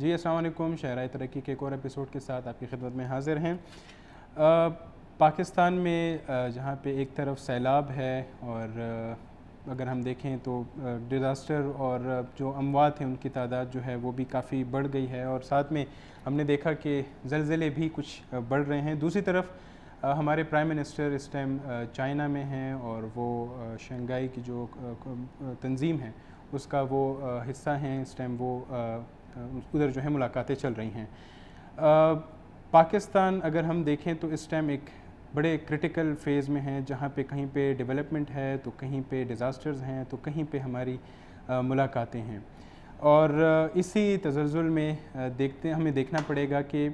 جی السلام علیکم، شہرائے ترقی کے ایک اور ایپیسوڈ کے ساتھ آپ کی خدمت میں حاضر ہیں۔ پاکستان میں جہاں پہ ایک طرف سیلاب ہے اور اگر ہم دیکھیں تو ڈیزاسٹر اور جو اموات ہیں ان کی تعداد جو ہے وہ بھی کافی بڑھ گئی ہے، اور ساتھ میں ہم نے دیکھا کہ زلزلے بھی کچھ بڑھ رہے ہیں۔ دوسری طرف ہمارے پرائم منسٹر اس ٹائم چائنا میں ہیں اور وہ شنگھائی کی جو تنظیم ہے اس کا وہ حصہ ہیں۔ اس ٹائم وہ ادھر جو ہے ملاقاتیں چل رہی ہیں۔ پاکستان اگر ہم دیکھیں تو اس ٹائم ایک بڑے کرٹیکل فیز میں ہیں، جہاں پہ کہیں پہ ڈیولپمنٹ ہے تو کہیں پہ ڈیزاسٹرز ہیں تو کہیں پہ ہماری ملاقاتیں ہیں، اور اسی تزلزل میں ہمیں دیکھنا پڑے گا کہ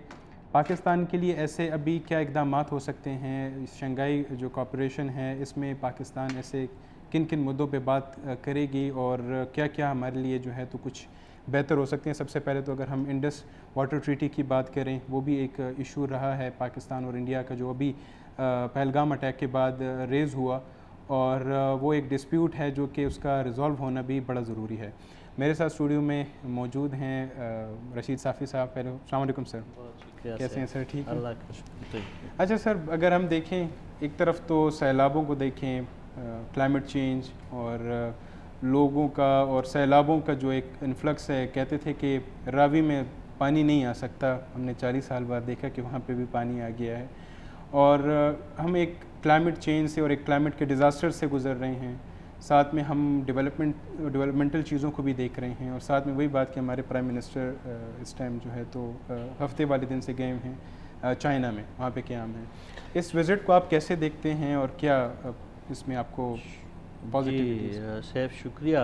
پاکستان کے لیے ایسے ابھی کیا اقدامات ہو سکتے ہیں۔ شنگھائی جو کوآپریشن ہے اس میں پاکستان ایسے کن کن مدعوں پہ بات کرے گی اور کیا کیا ہمارے لیے جو ہے تو کچھ بہتر ہو سکتے ہیں۔ سب سے پہلے تو اگر ہم انڈس واٹر ٹریٹی کی بات کریں، وہ بھی ایک ایشو رہا ہے پاکستان اور انڈیا کا، جو ابھی پہلگام اٹیک کے بعد ریز ہوا، اور وہ ایک ڈسپیوٹ ہے جو کہ اس کا ریزالو ہونا بھی بڑا ضروری ہے۔ میرے ساتھ اسٹوڈیو میں موجود ہیں رشید صافی صاحب۔ پہلے السلام علیکم سر، کیسے ہیں سر؟ ٹھیک ہے، اللہ کا شکر۔ اچھا سر، اگر ہم دیکھیں ایک طرف تو سیلابوں کو دیکھیں، کلائمیٹ چینج اور لوگوں کا اور سیلابوں کا جو ایک انفلکس ہے، کہتے تھے کہ راوی میں پانی نہیں آ سکتا، ہم نے 40 سال بعد دیکھا کہ وہاں پہ بھی پانی آ گیا ہے، اور ہم ایک کلائمیٹ چینج سے اور ایک کلائمیٹ کے ڈیزاسٹر سے گزر رہے ہیں، ساتھ میں ہم ڈیولپمنٹل چیزوں کو بھی دیکھ رہے ہیں، اور ساتھ میں وہی بات کہ ہمارے پرائم منسٹر اس ٹائم جو ہے تو ہفتے والے دن سے گئے ہیں چائنا میں، وہاں پہ قیام ہے۔ اس وزٹ کو آپ کیسے دیکھتے ہیں اور کیا اس میں آپ کو جی سیف شکریہ۔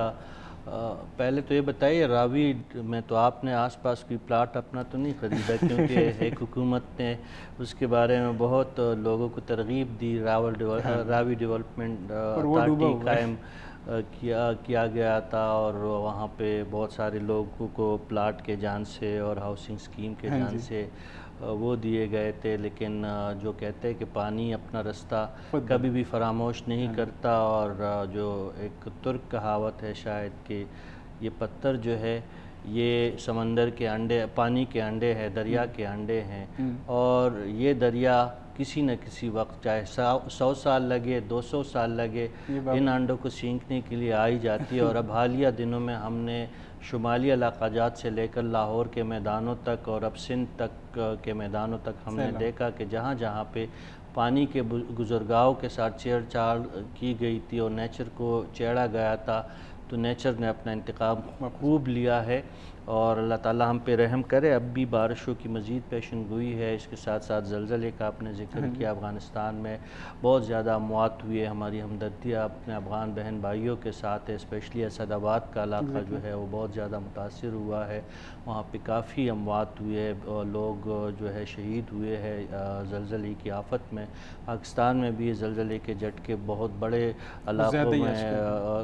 پہلے تو یہ بتائیے، راوی میں تو آپ نے آس پاس کوئی پلاٹ اپنا تو نہیں خریدا؟ کیونکہ ایک حکومت نے اس کے بارے میں بہت لوگوں کو ترغیب دی، راوی ڈیولپمنٹ اتھارٹی قائم کیا گیا تھا، اور وہاں پہ بہت سارے لوگوں کو پلاٹ کے جان سے اور ہاؤسنگ اسکیم کے جان سے وہ دیے گئے تھے، لیکن جو کہتے ہیں کہ پانی اپنا رستہ کبھی بھی فراموش نہیں کرتا، اور جو ایک ترک کہاوت ہے شاید کہ یہ پتھر جو ہے یہ سمندر کے انڈے، پانی کے انڈے ہے، دریا کے انڈے ہیں، اور یہ دریا کسی نہ کسی وقت، چاہے 100 سال لگے، 200 سال لگے، ان انڈوں کو سینکنے کے لیے آئی جاتی ہے۔ اور اب حالیہ دنوں میں ہم نے شمالی علاقہ جات سے لے کر لاہور کے میدانوں تک اور اب سندھ تک کے میدانوں تک ہم نے دیکھا کہ جہاں جہاں پہ پانی کے گزرگاہوں کے ساتھ چھیڑ چھاڑ کی گئی تھی اور نیچر کو چھیڑا گیا تھا، تو نیچر نے اپنا انتقام خوب لیا ہے، اور اللہ تعالیٰ ہم پہ رحم کرے۔ اب بھی بارشوں کی مزید پیشن گوئی ہے، اس کے ساتھ ساتھ زلزلے کا آپ نے ذکر کیا، افغانستان میں بہت زیادہ اموات ہوئے، ہماری ہمدردی اپنے افغان بہن بھائیوں کے ساتھ ہے، اسپیشلی اسد آباد کا علاقہ جو ہے وہ بہت زیادہ متاثر ہوا ہے، وہاں پہ کافی اموات ہوئے، لوگ جو ہے شہید ہوئے ہیں زلزلے کی آفت میں۔ پاکستان میں بھی زلزلے کے جھٹکے بہت بڑے علاقوں میں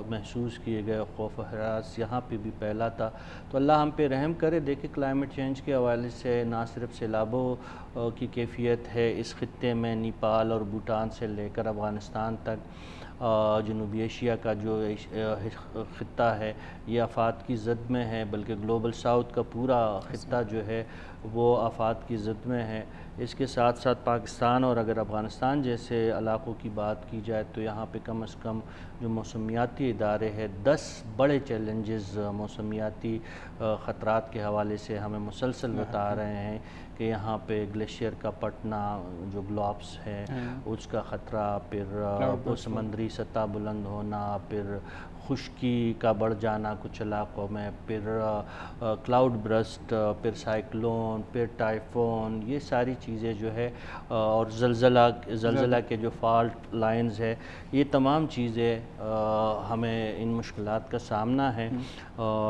محسوس کیے گئے، خوف و ہراس یہاں پہ بھی پھیلا تھا، تو اللہ ہم پہ رحم کرے۔ دیکھیں کلائمیٹ چینج کے حوالے سے نہ صرف سیلابوں کی کیفیت ہے اس خطے میں، نیپال اور بھوٹان سے لے کر افغانستان تک، جنوبی ایشیا کا جو خطہ ہے یہ آفات کی زد میں ہے، بلکہ گلوبل ساؤتھ کا پورا خطہ جو ہے وہ آفات کی زد میں ہے۔ اس کے ساتھ ساتھ پاکستان اور اگر افغانستان جیسے علاقوں کی بات کی جائے تو یہاں پہ کم از کم جو موسمیاتی ادارے ہیں، 10 بڑے چیلنجز موسمیاتی خطرات کے حوالے سے ہمیں مسلسل بتا رہے ہیں کہ یہاں پہ گلیشیئر کا پھٹنا، جو گلوبس ہے اس کا خطرہ، پھر سمندری سطح بلند ہونا، پھر خشکی کا بڑھ جانا کچھ علاقوں میں، پھر کلاؤڈ برسٹ، پھر سائیکلون، پھر ٹائفون، یہ ساری چیزیں جو ہے، اور زلزلہ کے جو فالٹ لائنز ہے، یہ تمام چیزیں ہمیں ان مشکلات کا سامنا ہے،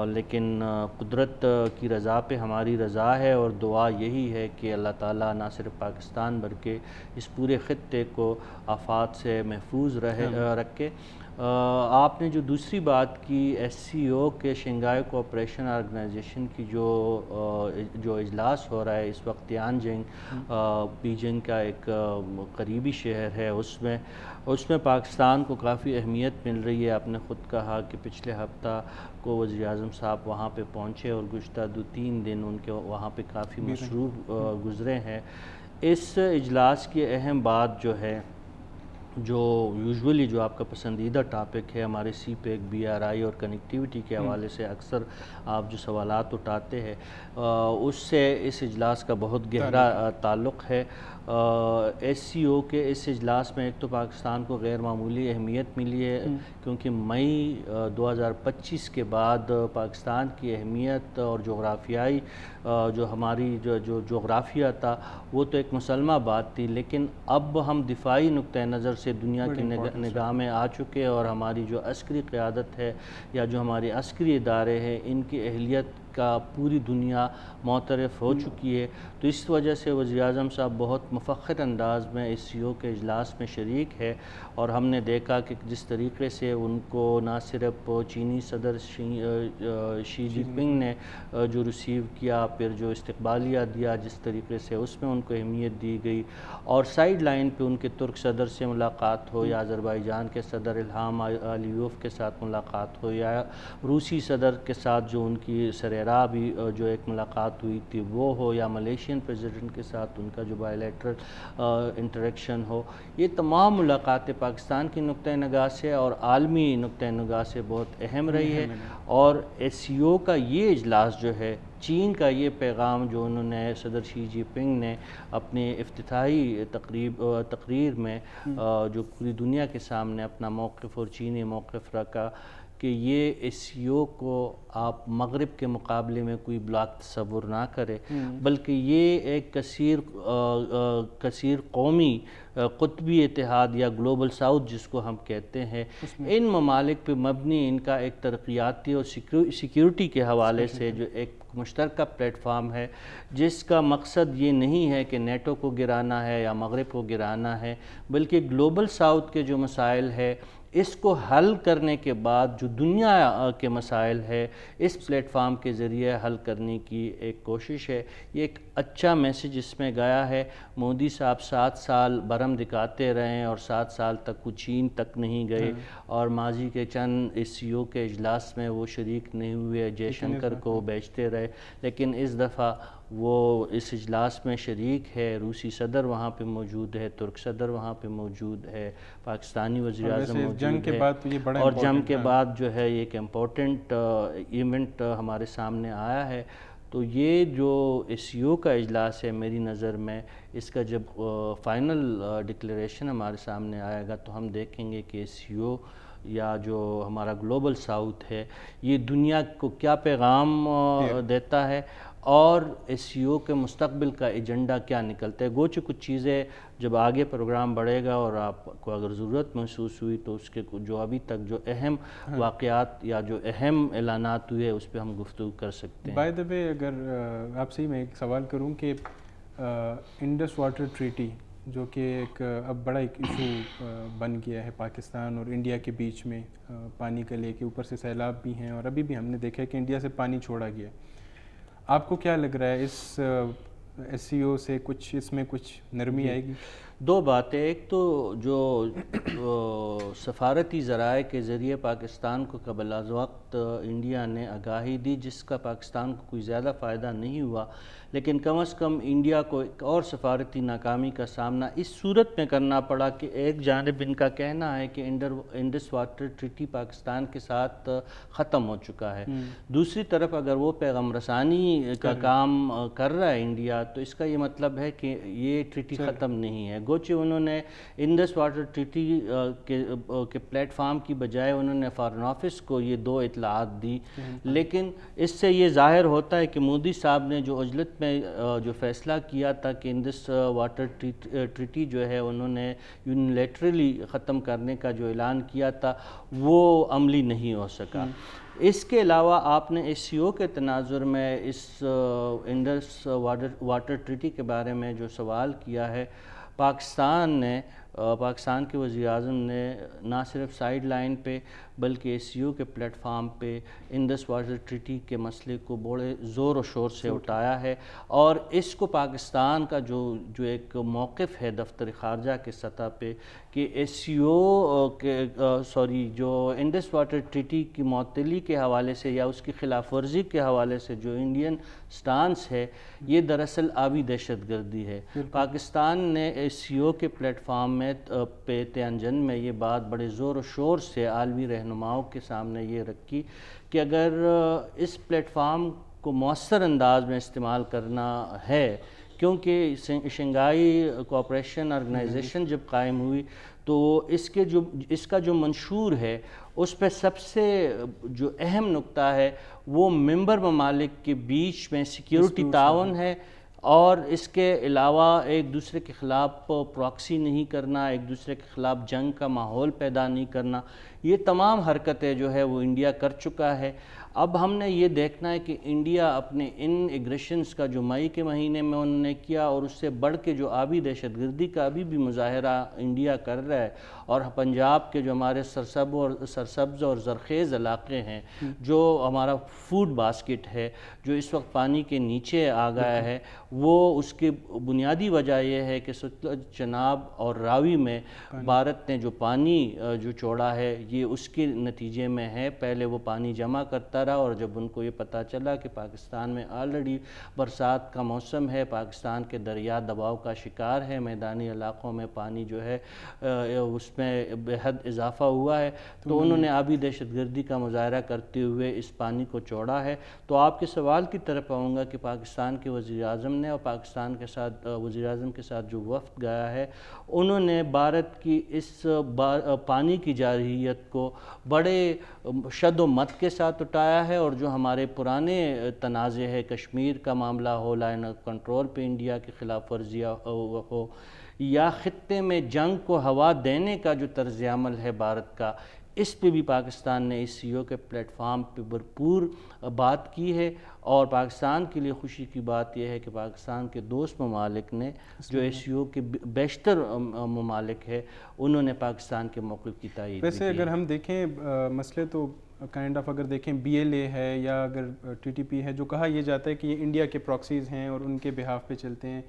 لیکن قدرت کی رضا پہ ہماری رضا ہے، اور دعا یہی ہے کہ اللہ تعالیٰ نہ صرف پاکستان بلکہ اس پورے خطے کو آفات سے محفوظ رکھے۔ آپ نے جو دوسری بات کی SCO کے شنگھائی کوآپریشن آرگنائزیشن کی جو اجلاس ہو رہا ہے اس وقت، تیانجنگ بیجنگ کا ایک قریبی شہر ہے، اس میں پاکستان کو کافی اہمیت مل رہی ہے۔ آپ نے خود کہا کہ پچھلے ہفتہ کو وزیر اعظم صاحب وہاں پہ پہنچے اور گزشتہ 2-3 دن ان کے وہاں پہ کافی مصروف گزرے ہیں۔ اس اجلاس کی اہم بات جو ہے، جو یوزولی جو آپ کا پسندیدہ ٹاپک ہے ہمارے CPEC BRI اور کنیکٹیوٹی کے حوالے سے اکثر آپ جو سوالات اٹھاتے ہیں، اس سے اس اجلاس کا بہت گہرا تعلق ہے۔ SCO کے اس اجلاس میں ایک تو پاکستان کو غیر معمولی اہمیت ملی ہے، کیونکہ مئی 2025 کے بعد پاکستان کی اہمیت اور جغرافیائی جو ہماری جو جغرافیہ تھا وہ تو ایک مسلمہ بات تھی، لیکن اب ہم دفاعی نقطہ نظر سے دنیا کی نگاہ میں آ چکے، اور ہماری جو عسکری قیادت ہے یا جو ہمارے عسکری ادارے ہیں ان کی اہلیت کا پوری دنیا معترف ہو چکی ہے۔ تو اس وجہ سے وزیر اعظم صاحب بہت مفخر انداز میں SCO کے اجلاس میں شریک ہے، اور ہم نے دیکھا کہ جس طریقے سے ان کو نہ صرف چینی صدر شی جن پنگ نے جو ریسیو کیا، پھر جو استقبالیہ دیا جس طریقے سے اس میں ان کو اہمیت دی گئی، اور سائیڈ لائن پہ ان کے ترک صدر سے ملاقات ہو، یا آذربائیجان کے صدر الہام علیوف کے ساتھ ملاقات ہو، یا روسی صدر کے ساتھ جو ان کی سرِراہ بھی جو ایک ملاقات ہوئی تھی وہ ہو، یا ملیشین پریزیڈنٹ کے ساتھ ان کا جو بائیلیٹرل انٹریکشن ہو، یہ تمام ملاقاتیں پاکستان کی نقطہ نگاہ سے اور عالمی نقطہ نگاہ سے بہت اہم رہی ہے۔ اور SCO کا یہ اجلاس جو ہے، چین کا یہ پیغام جو انہوں نے صدر شی جن پنگ نے اپنے افتتاحی تقریر میں جو پوری دنیا کے سامنے اپنا موقف اور چینی موقف رکھا کہ یہ SCO کو آپ مغرب کے مقابلے میں کوئی بلاک تصور نہ کرے، بلکہ یہ ایک کثیر قومی قطبی اتحاد یا گلوبل ساؤتھ جس کو ہم کہتے ہیں، ان ممالک پہ مبنی ان کا ایک ترقیاتی اور سیکیورٹی کے حوالے سے جو ایک مشترکہ پلیٹ فارم ہے، جس کا مقصد یہ نہیں ہے کہ نیٹو کو گرانا ہے یا مغرب کو گرانا ہے، بلکہ گلوبل ساؤتھ کے جو مسائل ہے اس کو حل کرنے کے بعد جو دنیا کے مسائل ہے اس پلیٹ فارم کے ذریعے حل کرنے کی ایک کوشش ہے۔ یہ ایک اچھا میسج اس میں گیا ہے۔ مودی صاحب 7 سال برہم دکھاتے رہے اور 7 سال تک وہ چین تک نہیں گئے، اور ماضی کے چند SCO کے اجلاس میں وہ شریک نہیں ہوئے، جے شنکر کو بیچتے رہے، لیکن اس دفعہ وہ اس اجلاس میں شریک ہے۔ روسی صدر وہاں پہ موجود ہے، ترک صدر وہاں پہ موجود ہے، پاکستانی وزیر اعظم موجود ہے، اور جنگ کے بعد جو ہے ایک امپورٹنٹ ایونٹ ہمارے سامنے آیا ہے۔ تو یہ جو SCO کا اجلاس ہے میری نظر میں اس کا جب فائنل ڈکلیریشن ہمارے سامنے آئے گا تو ہم دیکھیں گے کہ SCO یا جو ہمارا گلوبل ساؤتھ ہے یہ دنیا کو کیا پیغام دیتا ہے، اور SCO کے مستقبل کا ایجنڈا کیا نکلتا ہے۔ گوچہ کچھ چیزیں جب آگے پروگرام بڑھے گا اور آپ کو اگر ضرورت محسوس ہوئی تو اس کے جو ابھی تک جو اہم واقعات یا جو اہم اعلانات ہوئے اس پہ ہم گفتگو کر سکتے ہیں۔ بائی دا وے، اگر آپ سے میں ایک سوال کروں کہ انڈس واٹر ٹریٹی جو کہ ایک اب بڑا ایک ایشو بن گیا ہے پاکستان اور انڈیا کے بیچ میں، پانی کا لے کے اوپر سے سیلاب بھی ہیں، اور ابھی بھی ہم نے دیکھا ہے کہ انڈیا سے پانی چھوڑا گیا، آپ کو کیا لگ رہا ہے اس SCO سے اس میں کچھ نرمی آئے گی؟ 2 باتیں، ایک تو جو سفارتی ذرائع کے ذریعے پاکستان کو قبل از وقت انڈیا نے آگاہی دی جس کا پاکستان کو کوئی زیادہ فائدہ نہیں ہوا، لیکن کم از کم انڈیا کو ایک اور سفارتی ناکامی کا سامنا اس صورت میں کرنا پڑا کہ ایک جانب ان کا کہنا ہے کہ انڈس واٹر ٹریٹی پاکستان کے ساتھ ختم ہو چکا ہے، دوسری طرف اگر وہ پیغام رسانی کا کام کر رہا ہے انڈیا تو اس کا یہ مطلب ہے کہ یہ ٹریٹی ختم نہیں ہے۔ گوچہ انہوں نے انڈس واٹر ٹریٹی کے پلیٹ فارم کی بجائے انہوں نے فارن آفس کو یہ 2 اطلاعات دی، لیکن اس سے یہ ظاہر ہوتا ہے کہ مودی صاحب نے جو عجلت میں جو فیصلہ کیا تھا کہ انڈس واٹر ٹریٹی جو ہے انہوں نے یونیلیٹرلی ختم کرنے کا جو اعلان کیا تھا وہ عملی نہیں ہو سکا۔ اس کے علاوہ آپ نے SCO کے تناظر میں اس انڈس واٹر ٹریٹی کے بارے میں جو سوال کیا ہے، پاکستان نے پاکستان کے وزیر اعظم نے نہ صرف سائیڈ لائن پہ بلکہ ایس سی او کے پلیٹ فارم پہ انڈس واٹر ٹریٹی کے مسئلے کو بڑے زور و شور سے اٹھایا ہے، اور اس کو پاکستان کا جو ایک موقف ہے دفتر خارجہ کے سطح پہ کہ ایس سی او کے جو انڈس واٹر ٹریٹی کی معطلی کے حوالے سے یا اس کی خلاف ورزی کے حوالے سے جو انڈین سٹانس ہے، یہ دراصل آبی دہشت گردی ہے۔ پاکستان نے ایس سی او کے پلیٹ فارم میں پہ تیانجن میں یہ بات بڑے زور و شور سے عالمی رہنماؤں کے سامنے یہ رکھی کہ اگر اس پلیٹ فارم کو مؤثر انداز میں استعمال کرنا ہے، کیونکہ شنگھائی کوآپریشن آرگنائزیشن جب قائم ہوئی تو اس کا جو منشور ہے اس پہ سب سے جو اہم نقطہ ہے وہ ممبر ممالک کے بیچ میں سیکیورٹی تعاون ہے، اور اس کے علاوہ ایک دوسرے کے خلاف پراکسی نہیں کرنا، ایک دوسرے کے خلاف جنگ کا ماحول پیدا نہیں کرنا۔ یہ تمام حرکتیں جو ہے وہ انڈیا کر چکا ہے۔ اب ہم نے یہ دیکھنا ہے کہ انڈیا اپنے ان ایگریشنز کا جو مئی کے مہینے میں انہوں نے کیا، اور اس سے بڑھ کے جو آبی دہشت گردی کا ابھی بھی مظاہرہ انڈیا کر رہا ہے، اور پنجاب کے جو ہمارے سرسبز اور زرخیز علاقے ہیں، جو ہمارا فوڈ باسکٹ ہے، جو اس وقت پانی کے نیچے آ گیا ہے، وہ اس کی بنیادی وجہ یہ ہے کہ ستلج، چناب اور راوی میں بھارت نے جو پانی جو چھوڑا ہے یہ اس کے نتیجے میں ہے۔ پہلے وہ پانی جمع کرتا رہا، اور جب ان کو یہ پتہ چلا کہ پاکستان میں آلریڈی برسات کا موسم ہے، پاکستان کے دریا دباؤ کا شکار ہے، میدانی علاقوں میں پانی جو ہے اس میں بے حد اضافہ ہوا ہے، تو انہوں نے آبی دہشت گردی کا مظاہرہ کرتے ہوئے اس پانی کو چھوڑا ہے۔ تو آپ کے سوال کی طرف آؤں گا کہ پاکستان کے وزیر اعظم نے اور پاکستان کے ساتھ وزیر اعظم کے ساتھ جو وفد گیا ہے، انہوں نے بھارت کی اس پانی کی جارحیت کو بڑے شد و مت کے ساتھ اٹھایا ہے، اور جو ہمارے پرانے تنازع ہے، کشمیر کا معاملہ ہو، لائن آف کنٹرول پہ انڈیا کی خلاف ورزیاں ہو، یا خطے میں جنگ کو ہوا دینے کا جو طرز عمل ہے بھارت کا، اس پہ بھی پاکستان نے اس سی او کے پلیٹ فارم پہ بھرپور بات کی ہے۔ اور پاکستان کے لیے خوشی کی بات یہ ہے کہ پاکستان کے دوست ممالک نے جو ایس سی او کے بیشتر ممالک ہے، انہوں نے پاکستان کے موقف کی تائید کی۔ ویسے اگر ہم دیکھیں مسئلے تو کائنڈ آف اگر دیکھیں بی ایل اے ہے یا اگر ٹی ٹی پی ہے، جو کہا یہ جاتا ہے کہ یہ انڈیا کے پراکسیز ہیں اور ان کے بہاف پہ چلتے ہیں۔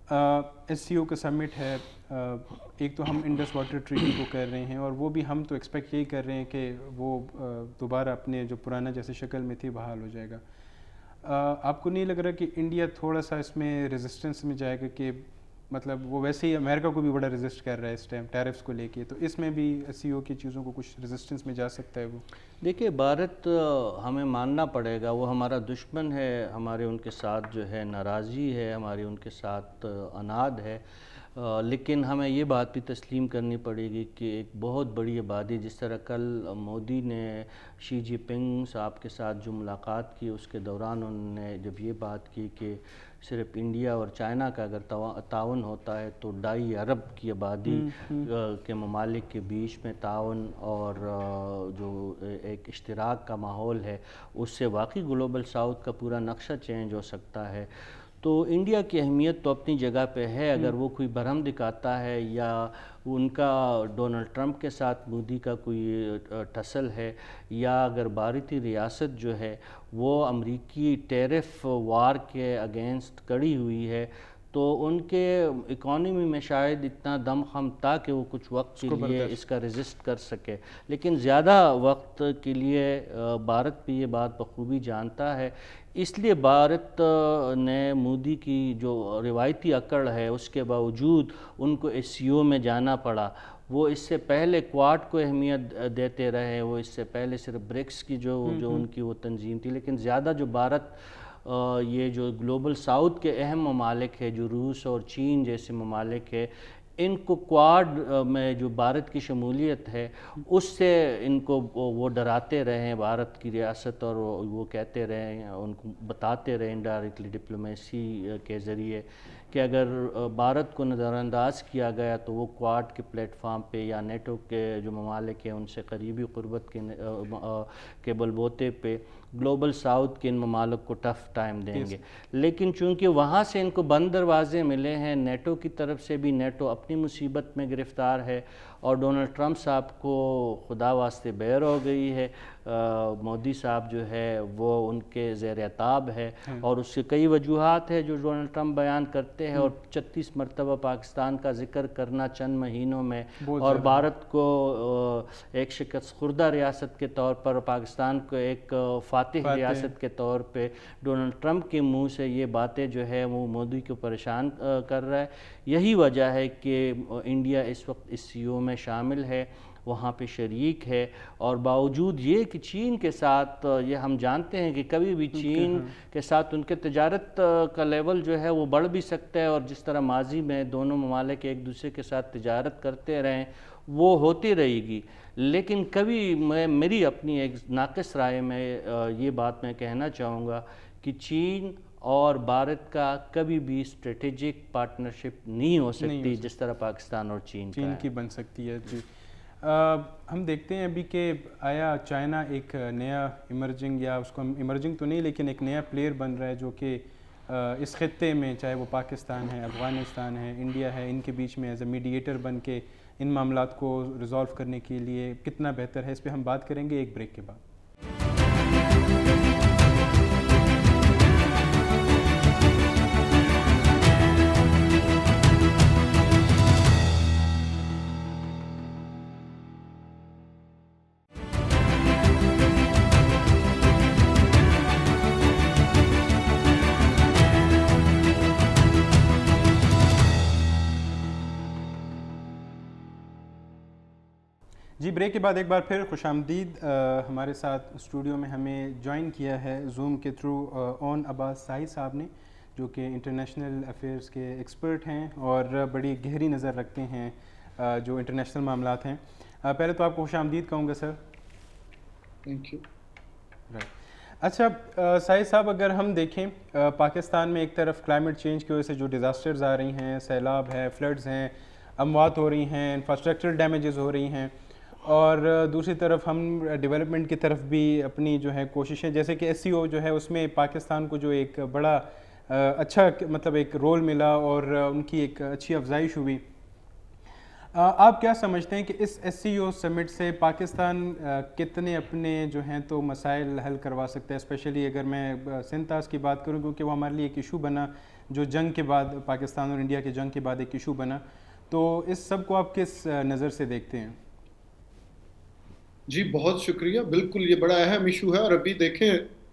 ایس سی او کا سمٹ ہے، ایک تو ہم انڈس واٹر ٹریٹی کو کر رہے ہیں، اور وہ بھی ہم تو ایکسپیکٹ یہی کر رہے ہیں کہ وہ دوبارہ اپنے جو پرانا جیسے شکل میں تھی بحال ہو جائے گا۔ آپ کو نہیں لگ رہا کہ انڈیا تھوڑا سا اس میں ریزسٹنس میں جائے گا کہ مطلب وہ ویسے ہی امریکہ کو بھی بڑا ریزسٹ کر رہا ہے اس ٹائم ٹیرفس کو لے کے، تو اس میں بھی ایس سی او کی چیزوں کو کچھ ریزسٹنس میں جا سکتا ہے وہ؟ دیکھیے، بھارت ہمیں ماننا پڑے گا، وہ ہمارا دشمن ہے، ہمارے ان کے ساتھ جو ہے ناراضی ہے، ہماری ان کے ساتھ عناد ہے، لیکن ہمیں یہ بات بھی تسلیم کرنی پڑے گی کہ ایک بہت بڑی آبادی، جس طرح کل مودی نے شی جی پنگ صاحب کے ساتھ جو ملاقات کی، اس کے دوران انہوں نے جب یہ بات کی کہ صرف انڈیا اور چائنا کا اگر تعاون ہوتا ہے تو 2.5 ارب کی آبادی کے ممالک کے بیچ میں تعاون اور جو ایک اشتراک کا ماحول ہے، اس سے واقعی گلوبل ساؤتھ کا پورا نقشہ چینج ہو سکتا ہے۔ تو انڈیا کی اہمیت تو اپنی جگہ پہ ہے، اگر وہ کوئی بھرم دکھاتا ہے یا ان کا ڈونلڈ ٹرمپ کے ساتھ مودی کا کوئی ٹسل ہے، یا اگر بھارتی ریاست جو ہے وہ امریکی ٹیرف وار کے اگینسٹ کڑی ہوئی ہے، تو ان کے اکانومی میں شاید اتنا دم خم تھا کہ وہ کچھ وقت کے لیے اس کا ریزسٹ کر سکے، لیکن زیادہ وقت کے لیے بھارت بھی یہ بات بخوبی جانتا ہے۔ اس لیے بھارت نے مودی کی جو روایتی اکڑ ہے اس کے باوجود ان کو ایس سی او میں جانا پڑا۔ وہ اس سے پہلے کوارڈ کو اہمیت دیتے رہے، وہ اس سے پہلے صرف برکس کی جو ان کی وہ تنظیم تھی، لیکن زیادہ جو بھارت یہ جو گلوبل ساؤتھ کے اہم ممالک ہے، جو روس اور چین جیسے ممالک ہے، ان کو کوارڈ میں جو بھارت کی شمولیت ہے اس سے ان کو وہ ڈراتے رہے بھارت کی ریاست، اور وہ کہتے رہے، ان کو بتاتے رہے انڈائریکٹلی ڈپلومیسی کے ذریعے کہ اگر بھارت کو نظر انداز کیا گیا تو وہ کوارڈ کے پلیٹ فارم پہ یا نیٹو کے جو ممالک ہیں ان سے قریبی قربت کے بل بوتے پہ گلوبل ساؤتھ کے ان ممالک کو ٹف ٹائم دیں گے. لیکن چونکہ وہاں سے ان کو بند دروازے ملے ہیں، نیٹو کی طرف سے بھی نیٹو اپنی مصیبت میں گرفتار ہے، اور ڈونلڈ ٹرمپ صاحب کو خدا واسطے بیر ہو گئی ہے، مودی صاحب جو ہے وہ ان کے زیر عتاب ہے، اور اس سے کئی وجوہات ہیں جو ڈونلڈ ٹرمپ بیان کرتے ہیں، اور 36 مرتبہ پاکستان کا ذکر کرنا چند مہینوں میں، اور بھارت کو ایک شکست خوردہ ریاست کے طور پر، پاکستان کو ایک فاتح ریاست کے طور پہ ڈونلڈ ٹرمپ کے منہ سے یہ باتیں جو ہے وہ مودی کو پریشان کر رہا ہے. یہی وجہ ہے کہ انڈیا اس وقت اس سی او میں شامل ہے، وہاں پہ شریک ہے، اور باوجود یہ کہ چین کے ساتھ یہ ہم جانتے ہیں کہ کبھی بھی چین کے ساتھ ان کے تجارت کا لیول جو ہے وہ بڑھ بھی سکتا ہے، اور جس طرح ماضی میں دونوں ممالک ایک دوسرے کے ساتھ تجارت کرتے رہیں وہ ہوتی رہے گی. لیکن کبھی میری اپنی ایک ناقص رائے میں یہ بات میں کہنا چاہوں گا کہ چین اور بھارت کا کبھی بھی اسٹریٹجک پارٹنرشپ نہیں ہو سکتی جس طرح پاکستان اور چین کی بن سکتی ہے. جی ہم دیکھتے ہیں ابھی کہ آیا چائنا ایک نیا ایمرجنگ، یا اس کو ایمرجنگ تو نہیں لیکن ایک نیا پلیئر بن رہا ہے جو کہ اس خطے میں، چاہے وہ پاکستان ہے، افغانستان ہے، انڈیا ہے، ان کے بیچ میں ایز اے میڈیٹر بن کے ان معاملات کو ریزالو کرنے کے لیے کتنا بہتر ہے، اس پہ ہم بات کریں گے ایک بریک کے بعد. جی بریک کے بعد ایک بار پھر خوش آمدید. ہمارے ساتھ اسٹوڈیو میں ہمیں جوائن کیا ہے زوم کے تھرو اون عباس ساہی صاحب نے، جو کہ انٹرنیشنل افیئرس کے ایکسپرٹ ہیں اور بڑی گہری نظر رکھتے ہیں جو انٹرنیشنل معاملات ہیں. پہلے تو آپ کو خوش آمدید کہوں گا سر. Thank you. اچھا ساہی صاحب، اگر ہم دیکھیں پاکستان میں ایک طرف کلائمیٹ چینج کی وجہ سے جو ڈیزاسٹرز آ رہی ہیں، سیلاب ہے، فلڈز ہیں، اموات ہو رہی ہیں، انفراسٹرکچرل ڈیمیجز ہو رہی ہیں، اور دوسری طرف ہم ڈیولپمنٹ کی طرف بھی اپنی جو ہے کوششیں، جیسے کہ ایس سی او جو ہے اس میں پاکستان کو جو ایک بڑا اچھا مطلب ایک رول ملا اور ان کی ایک اچھی افزائش ہوئی. آپ کیا سمجھتے ہیں کہ اس ایس سی او سمٹ سے پاکستان کتنے اپنے جو ہیں تو مسائل حل کروا سکتے ہیں، اسپیشلی اگر میں سندھ طاس کی بات کروں، کیونکہ وہ ہمارے لیے ایک ایشو بنا جو جنگ کے بعد، پاکستان اور انڈیا کے جنگ کے بعد ایک ایشو بنا. تو اس سب کو آپ کس نظر سے دیکھتے ہیں؟ جی بہت شکریہ. بالکل یہ بڑا اہم ایشو ہے، اور ابھی دیکھیں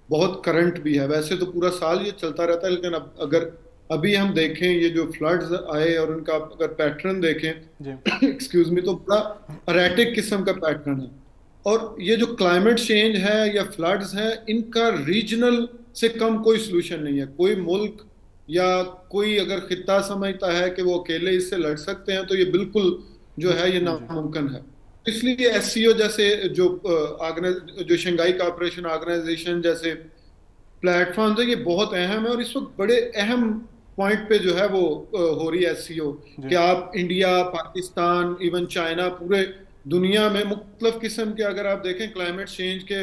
بہت کرنٹ بھی ہے. ویسے تو پورا سال یہ چلتا رہتا ہے، لیکن اگر ابھی ہم دیکھیں یہ جو فلڈز آئے اور ان کا اگر پیٹرن دیکھیں ایکسکیوز می، تو بڑا اریٹک قسم کا پیٹرن ہے. اور یہ جو کلائمیٹ چینج ہے یا فلڈز ہیں، ان کا ریجنل سے کم کوئی سلوشن نہیں ہے. کوئی ملک یا کوئی اگر خطہ سمجھتا ہے کہ وہ اکیلے اس سے لڑ سکتے ہیں تو یہ بالکل جو ہے یہ ناممکن ہے. اس لیے ایس سی او جیسے جو شنگھائی کوآپریشن آرگنائزیشن جیسے پلیٹ فارمز ہیں، یہ بہت اہم ہے، اور اس وقت بڑے اہم پوائنٹ پہ جو ہے وہ ہو رہی ہے ایس سی او کہ آپ انڈیا، پاکستان، ایون چائنا، پورے دنیا میں مختلف قسم کے اگر آپ دیکھیں کلائمیٹ چینج کے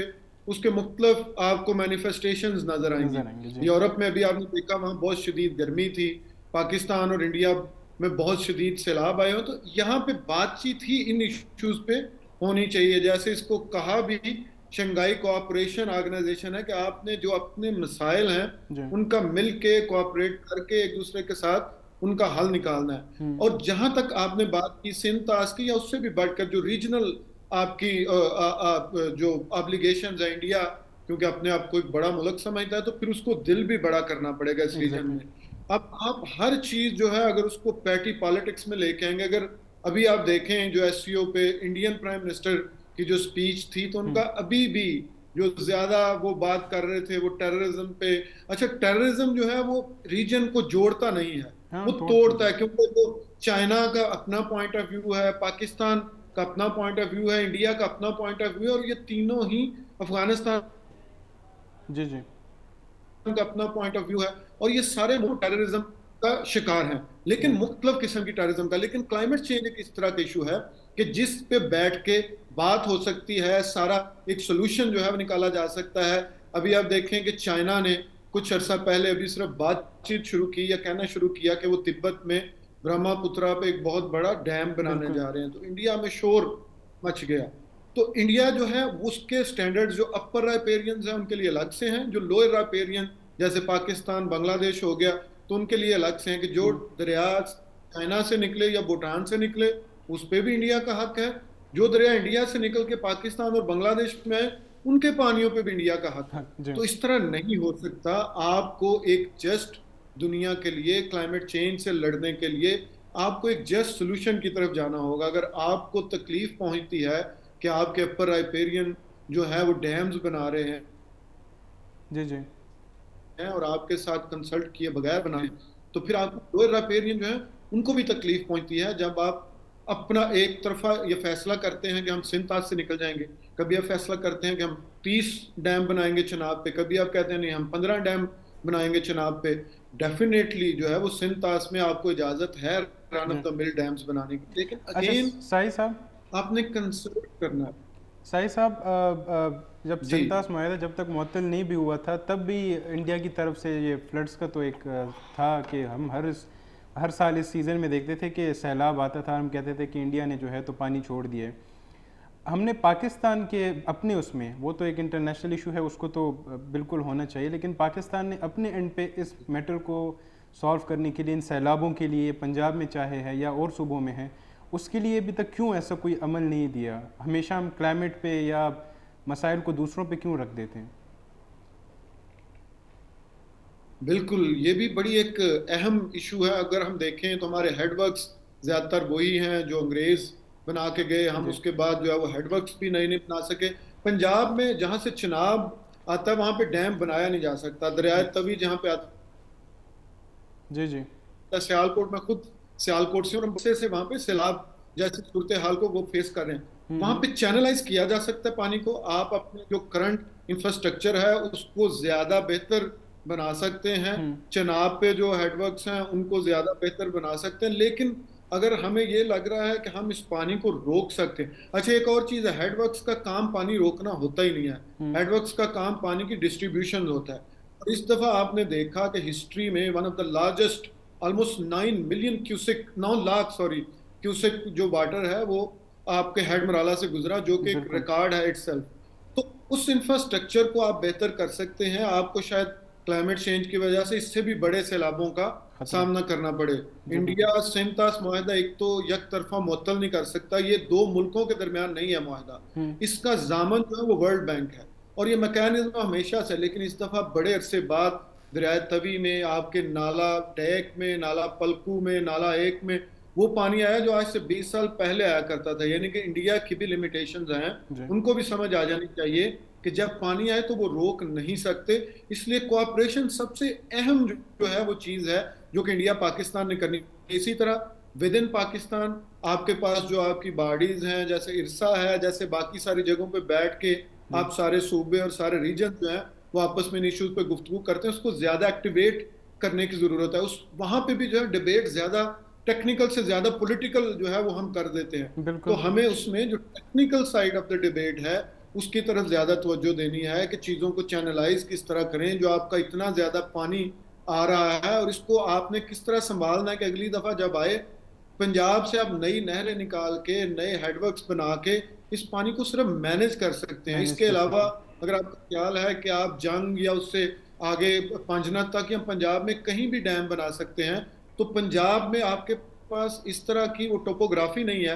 اس کے مختلف آپ کو مینیفیسٹیشنز نظر آئیں گی. یورپ میں بھی آپ نے دیکھا وہاں بہت شدید گرمی تھی، پاکستان اور انڈیا میں بہت شدید سیلاب آئے ہوں. تو یہاں پہ بات چیت ہی ان ایشوز پہ ہونی چاہیے. جیسے اس کو کہا بھی شنگھائی کوآپریشن آرگنائزیشن ہے کہ آپ نے جو اپنے مسائل ہیں ان کا مل کے کوآپریٹ کر کے ایک دوسرے کے ساتھ ان کا حل نکالنا ہے. اور جہاں تک آپ نے بات کی سندھ طاس کی یا اس سے بھی بڑھ کر جو ریجنل آپ کی جو آبلیگیشنز ہیں، انڈیا کیونکہ اپنے آپ کو ایک بڑا ملک سمجھتا ہے تو پھر اس کو دل بھی بڑا کرنا پڑے گا اس ریجن میں. اب آپ ہر چیز جو ہے اگر اس کو پیٹی پالیٹکس میں لے کے آئیں گے، اگر ابھی آپ دیکھیں جو ایس سی او پہ انڈین پرائم منسٹر کی جو سپیچ تھی تو ان کا ابھی بھی جو زیادہ وہ بات کر رہے تھے وہ ٹیررزم پہ. اچھا ٹیررزم جو ہے وہ ریجن کو جوڑتا نہیں ہے، وہ توڑتا ہے، کیونکہ وہ چائنا کا اپنا پوائنٹ آف ویو ہے، پاکستان کا اپنا پوائنٹ آف ویو ہے، انڈیا کا اپنا پوائنٹ آف ویو ہے، اور یہ تینوں ہی افغانستان کا اپنا پوائنٹ آف ویو ہے، اور یہ سارے ٹیررزم کا شکار ہیں، لیکن مختلف قسم کی ٹیررزم کا. لیکن کلائمیٹ چینج ایک اس طرح کا ایشو ہے کہ جس پہ بیٹھ کے بات ہو سکتی ہے، سارا ایک سولوشن جو ہے وہ نکالا جا سکتا ہے ابھی آپ دیکھیں کہ چائنا نے کچھ عرصہ پہلے ابھی صرف بات چیت شروع کی یا کہنا شروع کیا کہ وہ تبت میں برہما پترا پہ ایک بہت بڑا ڈیم بنانے بالکل جا رہے ہیں، تو انڈیا میں شور مچ گیا. تو انڈیا جو ہے اس کے سٹینڈرڈ جو اپر رائپیرینز ہیں ان کے لیے الگ سے ہیں، جو لوئر رائپیرین جیسے پاکستان بنگلہ دیش ہو گیا تو ان کے لیے الگ سے ہیں، کہ جو دریا چائنا سے نکلے یا بھوٹان سے نکلے اس پہ بھی انڈیا کا حق ہے، جو دریا انڈیا سے نکل کے پاکستان اور بنگلہ دیش میں آئے ان کے پانیوں پہ بھی انڈیا کا حق ہے. ہاں جی تو اس طرح نہیں ہو سکتا. آپ کو ایک جسٹ دنیا کے لیے کلائمیٹ چینج سے لڑنے کے لیے آپ کو ایک جسٹ سلوشن کی طرف جانا ہوگا. اگر آپ کو تکلیف پہنچتی ہے کہ آپ کے اپر رائپیرین جو ہے وہ ڈیمز بنا رہے جی جی ہیں اور آپ کے ساتھ کنسلٹ کیے بغیر بنائیں، تو پھر آپ کو لوئر رائپیرین جو ہیں ان کو بھی تکلیف پہنچتی ہے جب آپ اپنا ایک طرفہ یہ فیصلہ کرتے ہیں کہ ہم سندھ تاج سے نکل جائیں گے، کبھی آپ فیصلہ کرتے ہیں کہ ہم 30 ڈیم بنائیں گے چناب پہ، کبھی آپ کہتے ہیں نہیں ہم 15 ڈیم بنائیں گے چناب پہ. ڈیفینیٹلی جو ہے وہ سندھ تاج میں آپ کو اجازت ہے رن آف دا مل ڈیمز بنانے کی، لیکن اچھا اگین سائی صاحب، آپ نے کنسلٹ کرنا ہے. سائی صاحب جب جی سنتاس معاہدہ جب تک معطل نہیں بھی ہوا تھا تب بھی انڈیا کی طرف سے یہ فلڈس کا تو ایک تھا کہ ہم ہر سال اس سیزن میں دیکھتے تھے کہ سیلاب آتا تھا، ہم کہتے تھے کہ انڈیا نے جو ہے تو پانی چھوڑ دیا ہے. ہم نے پاکستان کے اپنے اس میں، وہ تو ایک انٹرنیشنل ایشو ہے اس کو تو بالکل ہونا چاہیے، لیکن پاکستان نے اپنے اینڈ پہ اس میٹر کو سالو کرنے کے لیے ان سیلابوں کے لیے پنجاب میں چاہے ہے یا اور صوبوں میں ہے، اس کے لیے ابھی تک کیوں ایسا کوئی عمل نہیں دیا؟ ہمیشہ ہم کلائمیٹ پہ یا مسائل کو دوسروں پہ کیوں رکھ دیتے ہیں؟ بالکل، یہ بھی بڑی ایک اہم ایشو ہے. اگر ہم دیکھیں تو ہمارے ہیڈ ورکس زیادہ تر وہی ہیں جو انگریز بنا کے گئے، ہم جی اس کے بعد جو ہے وہ ہیڈ ورکس بھی نہیں بنا سکے. پنجاب میں جہاں سے چناب آتا ہے وہاں پہ ڈیم بنایا نہیں جا سکتا. دریائے توی جہاں پہ آتا جی جی ہے سیالکوٹ، میں خود سیالکوٹ سے اور ہم سے وہاں پہ سیلاب جیسی صورتحال کو وہ فیس کر رہے ہیں. وہاں پہ چینلائز کیا جا سکتا ہے پانی کو. آپ اپنے جو کرنٹ انفراسٹرکچر ہے اس کو زیادہ بہتر بنا سکتے ہیں، چناب پہ جو ہیڈ ورکس ہیں ان کو زیادہ بہتر بنا سکتے ہیں، لیکن اگر ہمیں یہ لگ رہا ہے کہ ہم اس پانی کو روک سکتے ہیں. اچھا ایک اور چیز ہے، ہیڈ ورکس کا کام پانی روکنا ہوتا ہی نہیں ہے، ہیڈ ورکس کا کام پانی کی ڈسٹریبیوشن ہوتا ہے. اور اس دفعہ آپ نے دیکھا کہ ہسٹری میں one of the largest almost 9 lakh cusec جو واٹر ہے وہ آپ کے ہیڈ مرالہ سے گزرا، جو کہ ایک ریکارڈ ہے اٹ سیلف. تو اس انفراسٹرکچر کو آپ بہتر کر سکتے ہیں. آپ کو شاید کلائمیٹ چینج کی وجہ سے اس سے بھی بڑے سیلابوں کا سامنا کرنا پڑے. انڈیا سندھ تاس معاہدہ ایک تو یک طرفہ معطل نہیں کر سکتا، یہ دو ملکوں کے درمیان نہیں ہے معاہدہ، اس کا ضامن جو ہے وہ ورلڈ بینک ہے اور یہ میکینزم ہمیشہ سے. لیکن اس دفعہ بڑے عرصے بعد دریائے توی میں، آپ کے نالا ڈیک میں، نالا پلکو میں، نالا ایک میں وہ پانی آیا جو آج سے 20 سال پہلے آیا کرتا تھا. یعنی کہ انڈیا کی بھی لیمیٹیشنز ہیں، ان کو بھی سمجھ آ جانی چاہیے کہ جب پانی آئے تو وہ روک نہیں سکتے. اس لیے کوآپریشن سب سے اہم جو ہے وہ چیز ہے جو کہ انڈیا پاکستان نے کرنی. اسی طرح ود ان پاکستان آپ کے پاس جو آپ کی باڈیز ہیں جیسے ارسا ہے، جیسے باقی ساری جگہوں پہ بیٹھ کے آپ سارے صوبے اور سارے ریجن جو ہیں وہ آپس میں ان ایشوز پہ گفتگو کرتے ہیں، اس کو زیادہ ایکٹیویٹ کرنے کی ضرورت ہے. وہاں پہ بھی جو ہے ڈیبیٹ زیادہ ٹیکنیکل سے زیادہ پولیٹیکل جو ہے وہ ہم کر دیتے ہیں. تو ہمیں اس میں جو technical side of the debate ہے اس کی طرف زیادہ توجہ دینی ہے کہ چیزوں کو چینلائز کس طرح کریں. جو آپ کا اتنا زیادہ پانی آ رہا ہے اور اس کو آپ نے کس طرح سنبھالنا ہے کہ اگلی دفعہ جب آئے پنجاب سے آپ نئی نہریں نکال کے نئے ہیڈ ورکس بنا کے اس پانی کو صرف مینج کر سکتے ہیں. اس کے علاوہ اگر آپ کا خیال ہے کہ آپ جنگ یا اس سے آگے پنجنت تک یا پنجاب میں کہیں بھی ڈیم بنا سکتے ہیں، تو پنجاب میں آپ کے پاس اس طرح کی وہ ٹوپوگرافی نہیں ہے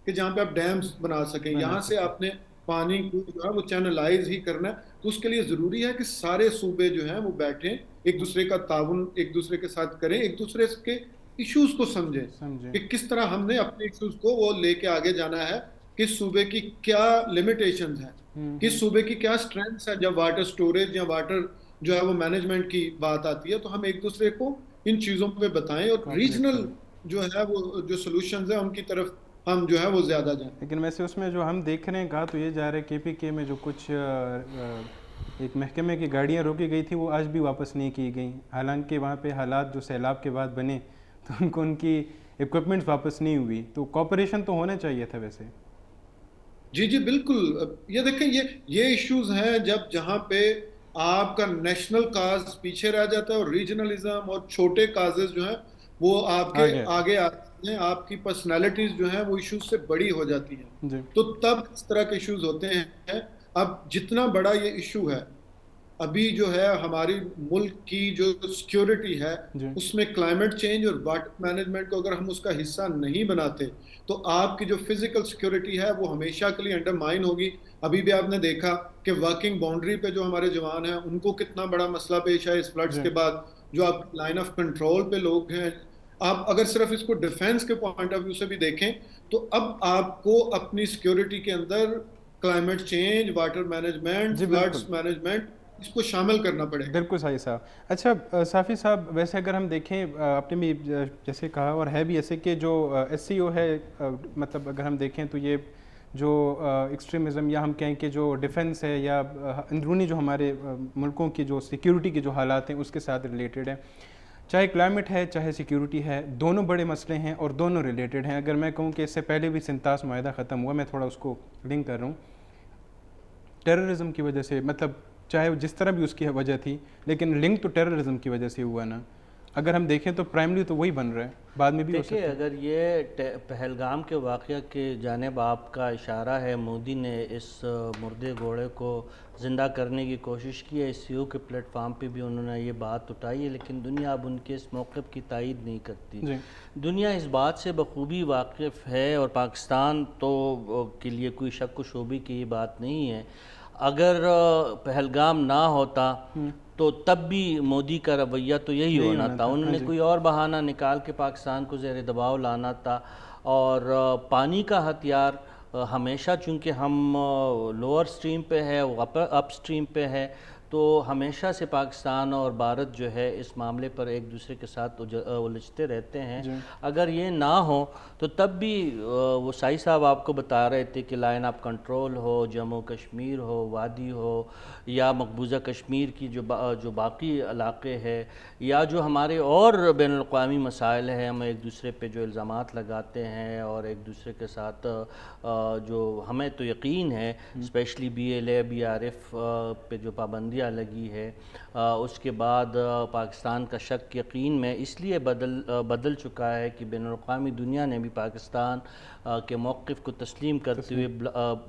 کہ جہاں پہ آپ ڈیمز بنا سکیں. یہاں سے آپ نے پانی کو جو ہے وہ چینلائز ہی کرنا ہے. تو اس کے لیے ضروری ہے کہ سارے صوبے جو ہیں وہ بیٹھیں، ایک دوسرے کا تعاون ایک دوسرے کے ساتھ کریں، ایک دوسرے کے ایشوز کو سمجھیں کہ کس طرح ہم نے اپنے ایشوز کو وہ لے کے آگے جانا ہے، کس صوبے کی کیا لیمیٹیشنز ہیں، کس صوبے کی کیا اسٹرینگس ہیں جب واٹر سٹوریج یا واٹر جو ہے وہ مینجمنٹ کی بات آتی ہے. تو ہم ایک دوسرے کو ان چیزوں پہ بتائیں اور ریجنل جو ہے وہ جو سولوشنز ہیں ان کی طرف ہم جو ہے وہ زیادہ جائیں. لیکن ویسے اس میں جو ہم دیکھ رہے ہیں کہا تو یہ جا رہا ہے کے پی کے میں جو کچھ ایک محکمے کی گاڑیاں روکی گئی تھی وہ آج بھی واپس نہیں کی گئیں، حالانکہ وہاں پہ حالات جو سیلاب کے بعد بنے تو ان کو ان کی اکوپمنٹس واپس نہیں ہوئی. تو کوآپریشن تو ہونا چاہیے تھا ویسے. جی بالکل. یہ دیکھیں یہ ایشوز ہیں جہاں پہ آپ کا نیشنل کاز پیچھے رہ جاتا ہے اور ریجنلزم اور چھوٹے کازز جو ہیں وہ آپ کے آگے آگے آتے ہیں، آپ کی پرسنالٹیز جو ہیں وہ ایشوز سے بڑی ہو جاتی ہیں. جی تو تب اس طرح کے ایشوز ہوتے ہیں. اب جتنا بڑا یہ ایشو ہے ابھی جو ہے ہماری ملک کی جو سیکیورٹی ہے، جی اس میں کلائمیٹ چینج اور واٹر مینجمنٹ کو اگر ہم اس کا حصہ نہیں بناتے تو آپ کی جو فزیکل سیکیورٹی ہے وہ ہمیشہ کے لیے انڈر مائن ہوگی. ابھی بھی آپ نے دیکھا کہ ورکنگ باؤنڈری پہ جو ہمارے جوان ہیں ان کو کتنا بڑا مسئلہ پیش ہے اس فلڈز جی کے بعد. جو آپ لائن آف کنٹرول پہ لوگ ہیں، آپ اگر صرف اس کو ڈیفینس کے پوائنٹ آف ویو سے بھی دیکھیں تو اب آپ کو اپنی سیکیورٹی کے اندر کلائمیٹ چینج، واٹر مینجمنٹ، جی بالکل فلڈز مینجمنٹ اس کو شامل کرنا پڑے گا. بالکل صحیح صاحب. اچھا صافی صاحب، ویسے اگر ہم دیکھیں آپ نے بھی جیسے کہا اور ہے بھی ایسے کہ جو ایس سی او ہے، مطلب اگر ہم دیکھیں تو یہ جو ایکسٹریمزم یا ہم کہیں کہ جو ڈیفنس ہے یا اندرونی جو ہمارے ملکوں کی جو سیکیورٹی کے جو حالات ہیں اس کے ساتھ ریلیٹڈ ہے. چاہے کلائمیٹ ہے چاہے سیکیورٹی ہے، دونوں بڑے مسئلے ہیں اور دونوں ریلیٹڈ ہیں. اگر میں کہوں کہ اس سے پہلے بھی سنتاس معاہدہ ختم ہوا، میں تھوڑا اس کو لنک کر رہا ہوں ٹیررزم کی وجہ سے، مطلب چاہے جس طرح بھی اس کی وجہ تھی لیکن لنک تو ٹیررزم کی وجہ سے ہوا نا. اگر ہم دیکھیں تو پرائمری تو وہی بن رہا ہے، بعد میں بھی ہو دیکھیے سکتا ہے. اگر یہ پہلگام کے واقعہ کی جانب آپ کا اشارہ ہے، مودی نے اس مردے گھوڑے کو زندہ کرنے کی کوشش کی ہے، اس سی او کے پلیٹ فارم پہ بھی انہوں نے یہ بات اٹھائی ہے، لیکن دنیا اب ان کے اس موقف کی تائید نہیں کرتی. جی دنیا اس بات سے بخوبی واقف ہے اور پاکستان تو کے لیے کوئی شک و شبے کی یہ بات نہیں ہے. اگر پہلگام نہ ہوتا تو تب بھی مودی کا رویہ تو یہی ہونا تھا. انہوں ہاں نے جی کوئی اور بہانہ نکال کے پاکستان کو زیر دباؤ لانا تھا. اور پانی کا ہتھیار ہمیشہ، چونکہ ہم لوور سٹریم پہ ہے وہ اپ سٹریم پہ ہے، تو ہمیشہ سے پاکستان اور بھارت جو ہے اس معاملے پر ایک دوسرے کے ساتھ الجھتے رہتے ہیں. جی اگر یہ نہ ہو تو تب بھی وہ سائی صاحب آپ کو بتا رہے تھے کہ لائن آف کنٹرول ہو، جموں کشمیر ہو، وادی ہو، یا مقبوضہ کشمیر کی جو باقی علاقے ہے، یا جو ہمارے اور بین الاقوامی مسائل ہیں، ہم ایک دوسرے پہ جو الزامات لگاتے ہیں اور ایک دوسرے کے ساتھ جو ہمیں تو یقین ہے especially B L A B R F پہ جو پابندیاں لگی ہے، اس کے بعد پاکستان کا شک یقین میں اس لیے بدل چکا ہے کہ بین الاقوامی دنیا نے بھی پاکستان کے موقف کو تسلیم کرتے ہوئے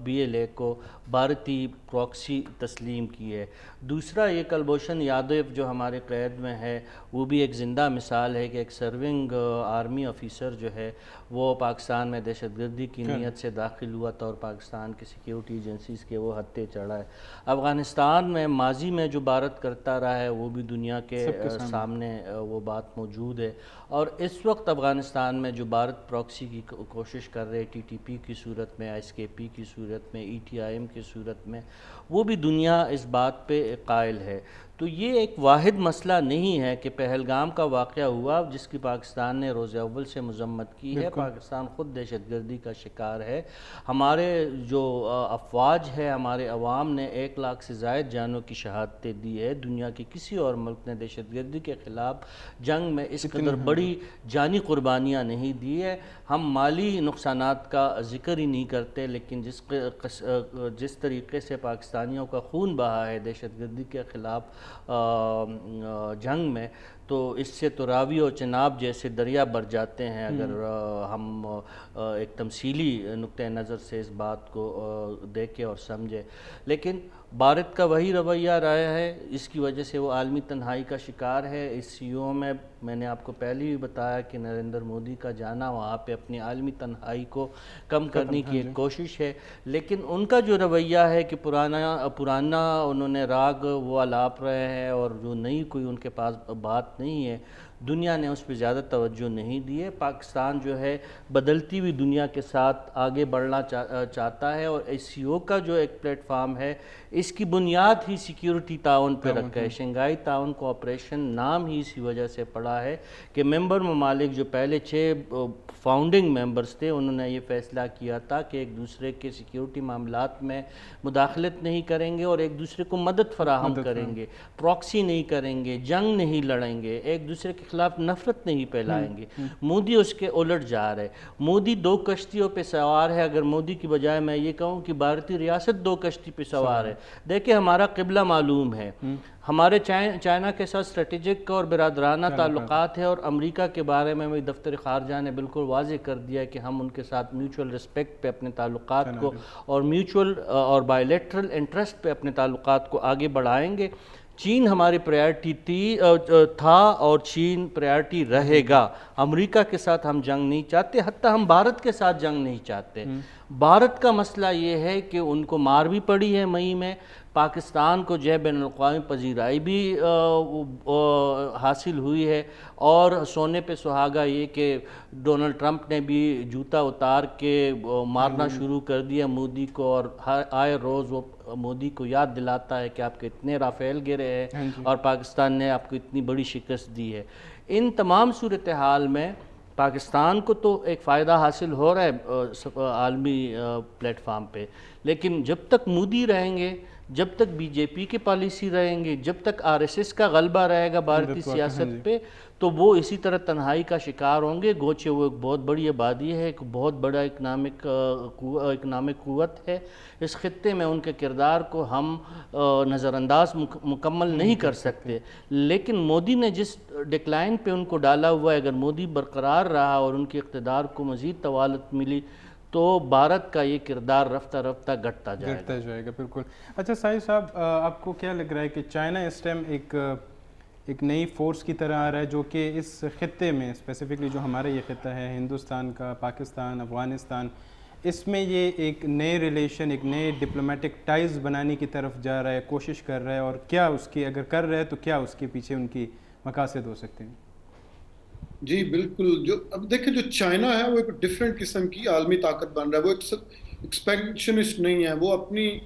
بی ایل اے کو بھارتی پراکسی تسلیم کی ہے. دوسرا یہ کلبھوشن یادو جو ہمارے قید میں ہے، وہ بھی ایک زندہ مثال ہے کہ ایک سرونگ آرمی آفیسر جو ہے وہ پاکستان میں دہشت گردی کی نیت سے داخل ہوا تھا اور پاکستان کی سیکیورٹی ایجنسیز کے وہ ہتھے چڑھا ہے. افغانستان میں ماضی میں جو بھارت کرتا رہا ہے وہ بھی دنیا کے سامنے وہ بات موجود ہے. اور اس وقت افغانستان میں جو بھارت پراکسی کی کوشش کر رہے ٹی ٹی پی کی صورت میں، ایس کے پی کی صورت میں، ای ٹی آئی ایم کی صورت میں، وہ بھی دنیا اس بات پہ قائل ہے. تو یہ ایک واحد مسئلہ نہیں ہے کہ پہلگام کا واقعہ ہوا جس کی پاکستان نے روز اول سے مذمت کی ہے. پاکستان خود دہشت گردی کا شکار ہے. ہمارے جو افواج ہے، ہمارے عوام نے 1 لاکھ سے زائد جانوں کی شہادتیں دی ہے. دنیا کے کسی اور ملک نے دہشت گردی کے خلاف جنگ میں اس قدر بڑی جانی قربانیاں نہیں دی ہے. ہم مالی نقصانات کا ذکر ہی نہیں کرتے، لیکن جس طریقے سے پاکستانیوں کا خون بہا ہے دہشت گردی کے خلاف جنگ میں، تو اس سے تو راوی اور چناب جیسے دریا بھر جاتے ہیں اگر ہم ایک تمثیلی نقطہ نظر سے اس بات کو دیکھیں اور سمجھیں. لیکن بھارت کا وہی رویہ رہا ہے، اس کی وجہ سے وہ عالمی تنہائی کا شکار ہے. اس سی او میں نے آپ کو پہلے بھی بتایا کہ نریندر مودی کا جانا وہاں پہ اپنی عالمی تنہائی کو کم کرنے کی ایک کوشش ہے. لیکن ان کا جو رویہ ہے کہ پرانا انہوں نے راگ وہ الاپ رہے ہیں اور جو نئی کوئی ان کے پاس بات نہیں ہے، دنیا نے اس پہ زیادہ توجہ نہیں دی ہے. پاکستان جو ہے بدلتی ہوئی دنیا کے ساتھ آگے بڑھنا چاہتا ہے، اور ایس سی او کا جو ایک پلیٹ فارم ہے اس کی بنیاد ہی سیکیورٹی تعاون پہ رکھا ہے. شنگھائی تعاون کوآپریشن نام ہی اسی وجہ سے پڑا ہے کہ ممبر ممالک جو پہلے 6 فاؤنڈنگ ممبرز تھے، انہوں نے یہ فیصلہ کیا تھا کہ ایک دوسرے کے سیکیورٹی معاملات میں مداخلت نہیں کریں گے اور ایک دوسرے کو مدد فراہم کریں گے، پراکسی نہیں کریں گے، جنگ نہیں لڑیں گے، ایک دوسرے کے خلاف نفرت نہیں پھیلائیں گے. مودی اس کے الٹ جا رہے. مودی 2 کشتیوں پہ سوار ہے. اگر مودی کی بجائے میں یہ کہوں کہ بھارتی ریاست 2 کشتی پہ سوار ہے. دیکھیں ہمارا قبلہ معلوم ہے, ہمارے چائنا کے ساتھ اسٹریٹجک اور برادرانہ تعلقات ہے, اور امریکہ کے بارے میں دفتر خارجہ نے بالکل واضح کر دیا ہے کہ ہم ان کے ساتھ میوچول رسپیکٹ پہ اپنے تعلقات کو اور میوچول اور بائیلیٹرل انٹرسٹ پہ اپنے تعلقات کو آگے بڑھائیں گے. چین ہماری پرائرٹی تھا اور چین پرائرٹی رہے گا. امریکہ کے ساتھ ہم جنگ نہیں چاہتے, حتیٰ ہم بھارت کے ساتھ جنگ نہیں چاہتے. بھارت کا مسئلہ یہ ہے کہ ان کو مار بھی پڑی ہے مئی میں, پاکستان کو جو ہے بین الاقوامی پذیرائی بھی حاصل ہوئی ہے, اور سونے پہ سہاگا یہ کہ ڈونلڈ ٹرمپ نے بھی جوتا اتار کے مارنا شروع کر دیا مودی کو, اور آئے روز وہ مودی کو یاد دلاتا ہے کہ آپ کے اتنے رافیل گرے ہیں اور پاکستان نے آپ کو اتنی بڑی شکست دی ہے. ان تمام صورتحال میں پاکستان کو تو ایک فائدہ حاصل ہو رہا ہے عالمی پلیٹ فارم پہ, لیکن جب تک مودی رہیں گے, جب تک بی جے پی کے پالیسی رہیں گے, جب تک آر ایس ایس کا غلبہ رہے گا بھارتی سیاست پہ, تو وہ اسی طرح تنہائی کا شکار ہوں گے. گوچہ وہ ایک بہت بڑی آبادی ہے, ایک بہت بڑا اکنامک قوت ہے اس خطے میں, ان کے کردار کو ہم نظر انداز مکمل نہیں کر سکتے. لیکن مودی نے جس ڈکلائن پہ ان کو ڈالا ہوا ہے, اگر مودی برقرار رہا اور ان کے اقتدار کو مزید طوالت ملی, تو بھارت کا یہ کردار رفتہ رفتہ گھٹتا جائے گا. بالکل. اچھا ساحر صاحب, آپ کو کیا لگ رہا ہے کہ چائنا اس ٹائم ایک نئی فورس کی طرح آ رہا ہے جو کہ اس خطے میں اسپیسیفکلی جو ہمارا یہ خطہ ہے ہندوستان کا, پاکستان, افغانستان, اس میں یہ ایک نئے ریلیشن, ایک نئے ڈپلومیٹک ٹائز بنانے کی طرف جا رہا ہے, کوشش کر رہا ہے, اور کیا اس کی اگر کر رہا ہے تو کیا اس کے پیچھے ان کی مقاصد ہو سکتے ہیں؟ جی بالکل. جو اب دیکھیں جو چائنا ہے وہ ایک ڈیفرنٹ قسم کی عالمی طاقت بن رہا ہے. وہ ایکسپینشنسٹ نہیں ہے, وہ اپنی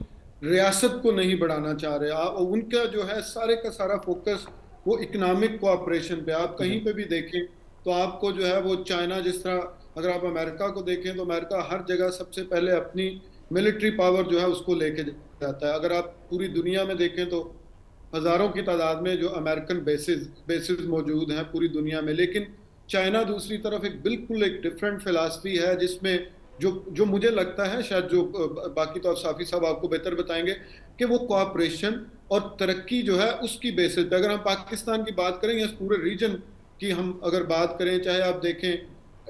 ریاست کو نہیں بڑھانا چاہ رہے. ان کا جو ہے سارے کا سارا فوکس وہ اکنامک کوآپریشن پہ. آپ کہیں پہ بھی دیکھیں تو آپ کو جو ہے وہ چائنا, جس طرح اگر آپ امریکہ کو دیکھیں تو امریکہ ہر جگہ سب سے پہلے اپنی ملٹری پاور جو ہے اس کو لے کے جاتا ہے. اگر آپ پوری دنیا میں دیکھیں تو ہزاروں کی تعداد میں جو امریکن بیسز موجود ہیں پوری دنیا میں, لیکن چائنا دوسری طرف ایک بالکل ایک ڈفرینٹ فلسفی ہے جس میں جو مجھے لگتا ہے, شاید جو باقی تو صافی صاحب آپ کو بہتر بتائیں گے, کہ وہ کوآپریشن اور ترقی جو ہے اس کی بیسس پہ. اگر ہم پاکستان کی بات کریں یا پورے ریجن کی ہم اگر بات کریں, چاہے آپ دیکھیں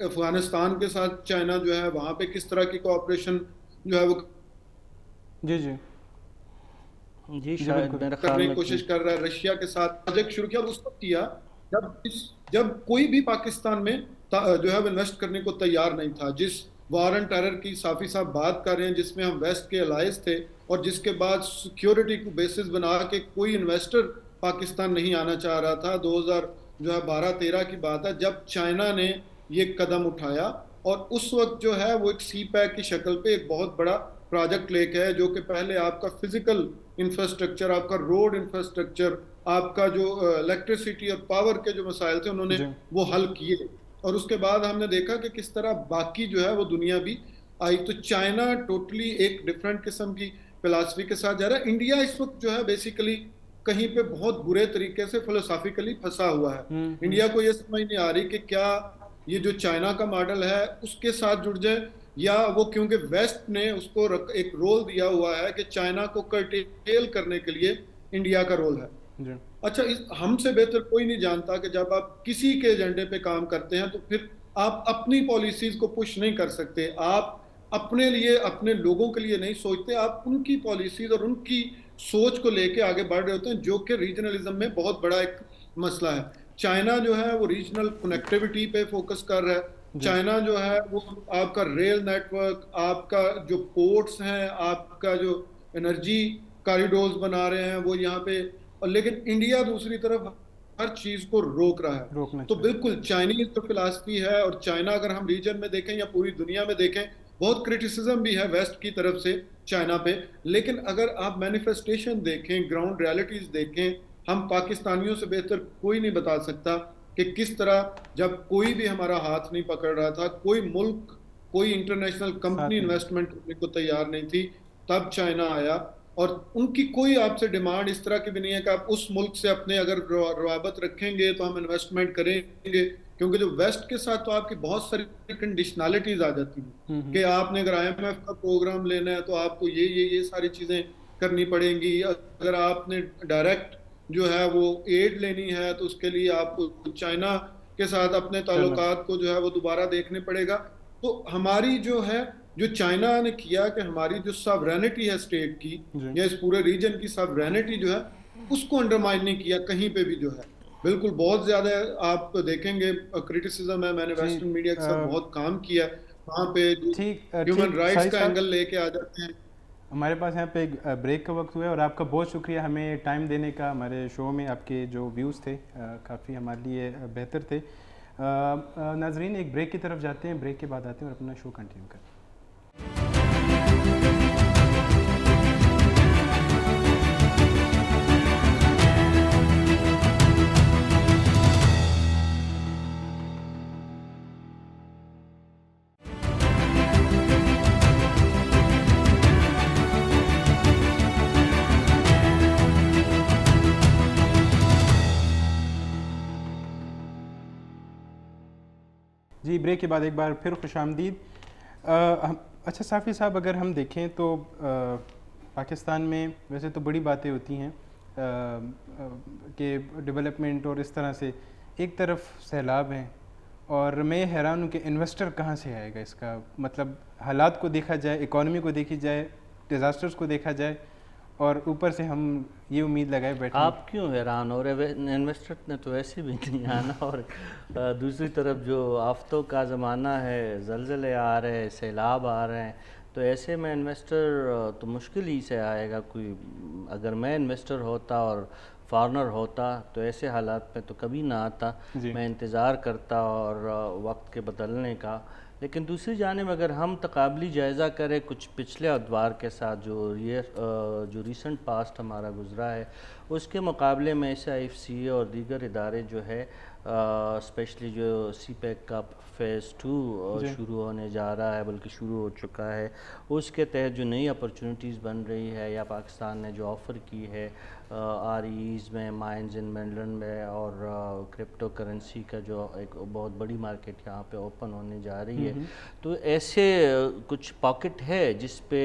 افغانستان کے ساتھ چائنا جو ہے وہاں پہ کس طرح کی کوآپریشن جو ہے وہ کرنے کی کوشش کر رہا ہے. رشیا کے ساتھ پروجیکٹ شروع کیا, اس وقت کیا جب کوئی بھی پاکستان میں جو ہے وہ انویسٹ کرنے کو تیار نہیں تھا. جس وار اینڈ ٹیرر کی صافی صاحب بات کر رہے ہیں, جس میں ہم ویسٹ کے الائز تھے, اور جس کے بعد سیکیورٹی کو بیسس بنا کے کوئی انویسٹر پاکستان نہیں آنا چاہ رہا تھا. 2012-13 کی بات ہے جب چائنا نے یہ قدم اٹھایا, اور اس وقت جو ہے وہ ایک سی پیک کی شکل پہ ایک بہت بڑا پروجیکٹ لے کے ہے, جو کہ پہلے آپ کا فزیکل انفراسٹرکچر, آپ کا روڈ انفراسٹرکچر, آپ کا جو الیکٹریسٹی اور پاور کے جو مسائل تھے انہوں نے وہ حل کیے. اور اس کے بعد ہم نے دیکھا کہ کس طرح باقی جو ہے وہ دنیا بھی آئی. تو چائنا ٹوٹلی ایک ڈفرینٹ قسم کی فلسفی کے ساتھ جا رہا ہے. انڈیا اس وقت جو ہے بیسیکلی کہیں پہ بہت برے طریقے سے فلسافیکلی پھنسا ہوا ہے. انڈیا کو یہ سمجھ نہیں آ رہی کہ کیا یہ جو چائنا کا ماڈل ہے اس کے ساتھ جڑ جائے, یا وہ کیونکہ ویسٹ نے اس کو ایک رول دیا ہوا ہے کہ چائنا کو کرٹیل کرنے کے لیے انڈیا کا رول ہے. اچھا, ہم سے بہتر کوئی نہیں جانتا کہ جب آپ کسی کے ایجنڈے پہ کام کرتے ہیں تو پھر آپ اپنی پالیسیز کو پش نہیں کر سکتے. آپ اپنے لیے, اپنے لوگوں کے لیے نہیں سوچتے, آپ ان کی پالیسیز اور ان کی سوچ کو لے کے آگے بڑھ رہے ہوتے ہیں, جو کہ ریجنلزم میں بہت بڑا ایک مسئلہ ہے. چائنا جو ہے وہ ریجنل کنیکٹیوٹی پہ فوکس کر رہا ہے. چائنا جو ہے وہ آپ کا ریل نیٹ ورک, آپ کا جو پورٹس ہیں, آپ کا جو انرجی کاریڈورز بنا رہے ہیں وہ یہاں پہ, لیکن انڈیا دوسری طرف ہر چیز کو روک رہا ہے. تو بالکل چائنیز جو فلسفی ہے, اور چائنا اگر ہم ریجن میں دیکھیں یا پوری دنیا میں دیکھیں, بہت کرٹیسزم بھی ہے ویسٹ کی طرف سے چائنا پہ, لیکن اگر آپ مینیفیسٹیشن دیکھیں, گراؤنڈ ریالٹیز دیکھیں, ہم پاکستانیوں سے بہتر کوئی نہیں بتا سکتا کہ کس طرح جب کوئی بھی ہمارا ہاتھ نہیں پکڑ رہا تھا, کوئی ملک, کوئی انٹرنیشنل کمپنی انویسٹمنٹ کرنے کو تیار نہیں تھی, تب چائنا آیا اور ان کی کوئی آپ سے ڈیمانڈ اس طرح کی بھی نہیں ہے کہ آپ اس ملک سے اپنے اگر روابط رکھیں گے تو ہم انویسٹمنٹ کریں گے، کیونکہ جو ویسٹ کے ساتھ تو آپ کی بہت ساری کنڈیشنالٹیز آ جاتی ہیں کہ آپ نے اگر آئی ایم ایف کا پروگرام لینا ہے تو آپ کو یہ ساری چیزیں کرنی پڑیں گی، اگر آپ نے ڈائریکٹ جو ہے وہ ایڈ لینی ہے تو اس کے لیے آپ کو چائنا کے ساتھ اپنے تعلقات کو جو ہے وہ دوبارہ دیکھنے پڑے گا۔ تو ہماری جو ہے، جو چائنا نے کیا کہ ہماری جو ساورینٹی ہے اسٹیٹ کی یا اس پورے ریجن کی ساورینٹی جو ہے اس کو انڈرمائن نہیں کیا کہیں پہ بھی جو ہے، بالکل بہت زیادہ آپ دیکھیں گے کرٹیسزم ہے، میں نے جی ویسٹرن میڈیا کے ساتھ بہت کام کیا ہے وہاں پہ، ٹھیک ہیومن ٹھیک رائٹس ساحل کا صاحب، اینگل لے کے آ جاتے ہیں۔ ہمارے پاس یہاں پہ ایک بریک کا وقت ہوا ہے، اور آپ کا بہت شکریہ ہمیں ٹائم دینے کا۔ ہمارے شو میں آپ کے جو ویوز تھے کافی ہمارے لیے بہتر تھے۔ ناظرین ایک بریک کی طرف جاتے ہیں، بریک کے بعد آتے ہیں اور اپنا شو کنٹینیو کرتے ہیں۔ جی بریک کے بعد ایک بار پھر خوش آمدید۔ اچھا صافی صاحب، اگر ہم دیکھیں تو پاکستان میں ویسے تو بڑی باتیں ہوتی ہیں کہ ڈیولپمنٹ اور اس طرح سے، ایک طرف سیلاب ہیں اور میں حیران ہوں کہ انویسٹر کہاں سے آئے گا۔ اس کا مطلب حالات کو دیکھا جائے، اکانومی کو دیکھی جائے، ڈیزاسٹرز کو دیکھا جائے، اور اوپر سے ہم یہ امید لگائے بیٹھے۔ آپ کیوں حیران ہو رہے؟ انویسٹر نے تو ایسے بھی نہیں آنا، اور دوسری طرف جو آفتوں کا زمانہ ہے، زلزلے آ رہے ہیں، سیلاب آ رہے ہیں، تو ایسے میں انویسٹر تو مشکل ہی سے آئے گا کوئی۔ اگر میں انویسٹر ہوتا اور فارنر ہوتا تو ایسے حالات میں تو کبھی نہ آتا، میں انتظار کرتا اور وقت کے بدلنے کا۔ لیکن دوسری جانب اگر ہم تقابلی جائزہ کریں کچھ پچھلے ادوار کے ساتھ جو ریسنٹ پاسٹ ہمارا گزرا ہے، اس کے مقابلے میں SIFC اور دیگر ادارے جو ہے، اسپیشلی جو سی پیک کا فیز 2 شروع ہونے جا رہا ہے، بلکہ شروع ہو چکا ہے، اس کے تحت جو نئی اپرچونٹیز بن رہی ہے یا پاکستان نے جو آفر کی ہے REs میں، مائنز ان مینلینڈ میں، اور کرپٹو کرنسی کا جو ایک بہت بڑی مارکیٹ یہاں پہ اوپن ہونے جا رہی ہے، تو ایسے کچھ پاکٹ ہے جس پہ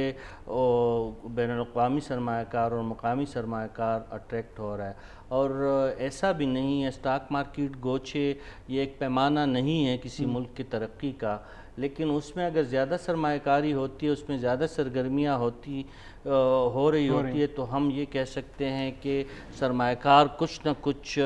بین الاقوامی سرمایہ کار اور مقامی سرمایہ کار اٹریکٹ ہو رہا ہے۔ اور ایسا بھی نہیں ہے، اسٹاک مارکیٹ گوچے یہ ایک پیمانہ نہیں ہے کسی ملک کی ترقی کا، لیکن اس میں اگر زیادہ سرمایہ کاری ہوتی ہے، اس میں زیادہ سرگرمیاں ہو رہی ہوتی ہے، تو ہم یہ کہہ سکتے ہیں کہ سرمایہ کار کچھ نہ کچھ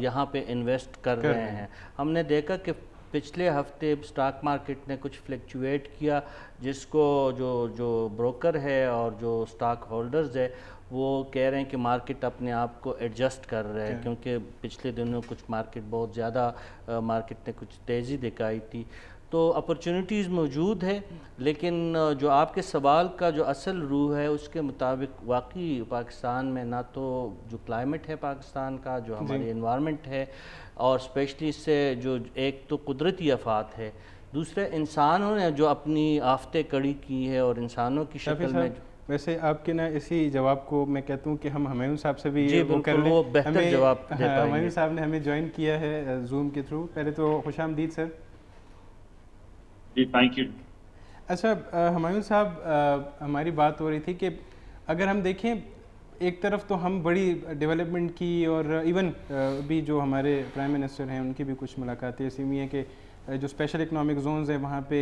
یہاں پہ انویسٹ کر رہے ہیں۔ ہم نے دیکھا کہ پچھلے ہفتے سٹاک مارکیٹ نے کچھ فلیکچویٹ کیا، جس کو جو بروکر ہے اور جو سٹاک ہولڈرز ہے وہ کہہ رہے ہیں کہ مارکیٹ اپنے آپ کو ایڈجسٹ کر رہے ہیں، کیونکہ پچھلے دنوں کچھ مارکیٹ بہت زیادہ مارکیٹ نے کچھ تیزی دکھائی تھی۔ تو اپرچونٹیز موجود ہے، لیکن جو آپ کے سوال کا جو اصل روح ہے اس کے مطابق واقعی پاکستان میں نہ تو جو کلائمیٹ ہے پاکستان کا، جو ہماری انوائرمنٹ ہے، اور اسپیشلی اس سے جو ایک تو قدرتی آفات ہے، دوسرے انسانوں نے جو اپنی آفتیں کڑی کی ہے اور انسانوں کی شکل میں۔ ویسے آپ کے نا اسی جواب کو میں کہتا ہوں کہ ہم ہمایوں صاحب سے بھی جی وہ کر لیں، وہ بہتر جواب دے پائیں گے۔ ہمایوں صاحب نے ہمیں جوائن کیا ہے زوم کے تھرو، پہلے تو خوش آمدید سر۔ جی تھینک یو۔ اچھا ہمایوں صاحب، ہماری بات ہو رہی تھی کہ اگر ہم دیکھیں ایک طرف تو ہم بڑی ڈیولپمنٹ کی، اور ایون بھی جو ہمارے پرائم منسٹر ہیں ان کی بھی کچھ ملاقاتیں ایسی ہوئی ہیں کہ جو اسپیشل اکنامک زونز ہیں وہاں پہ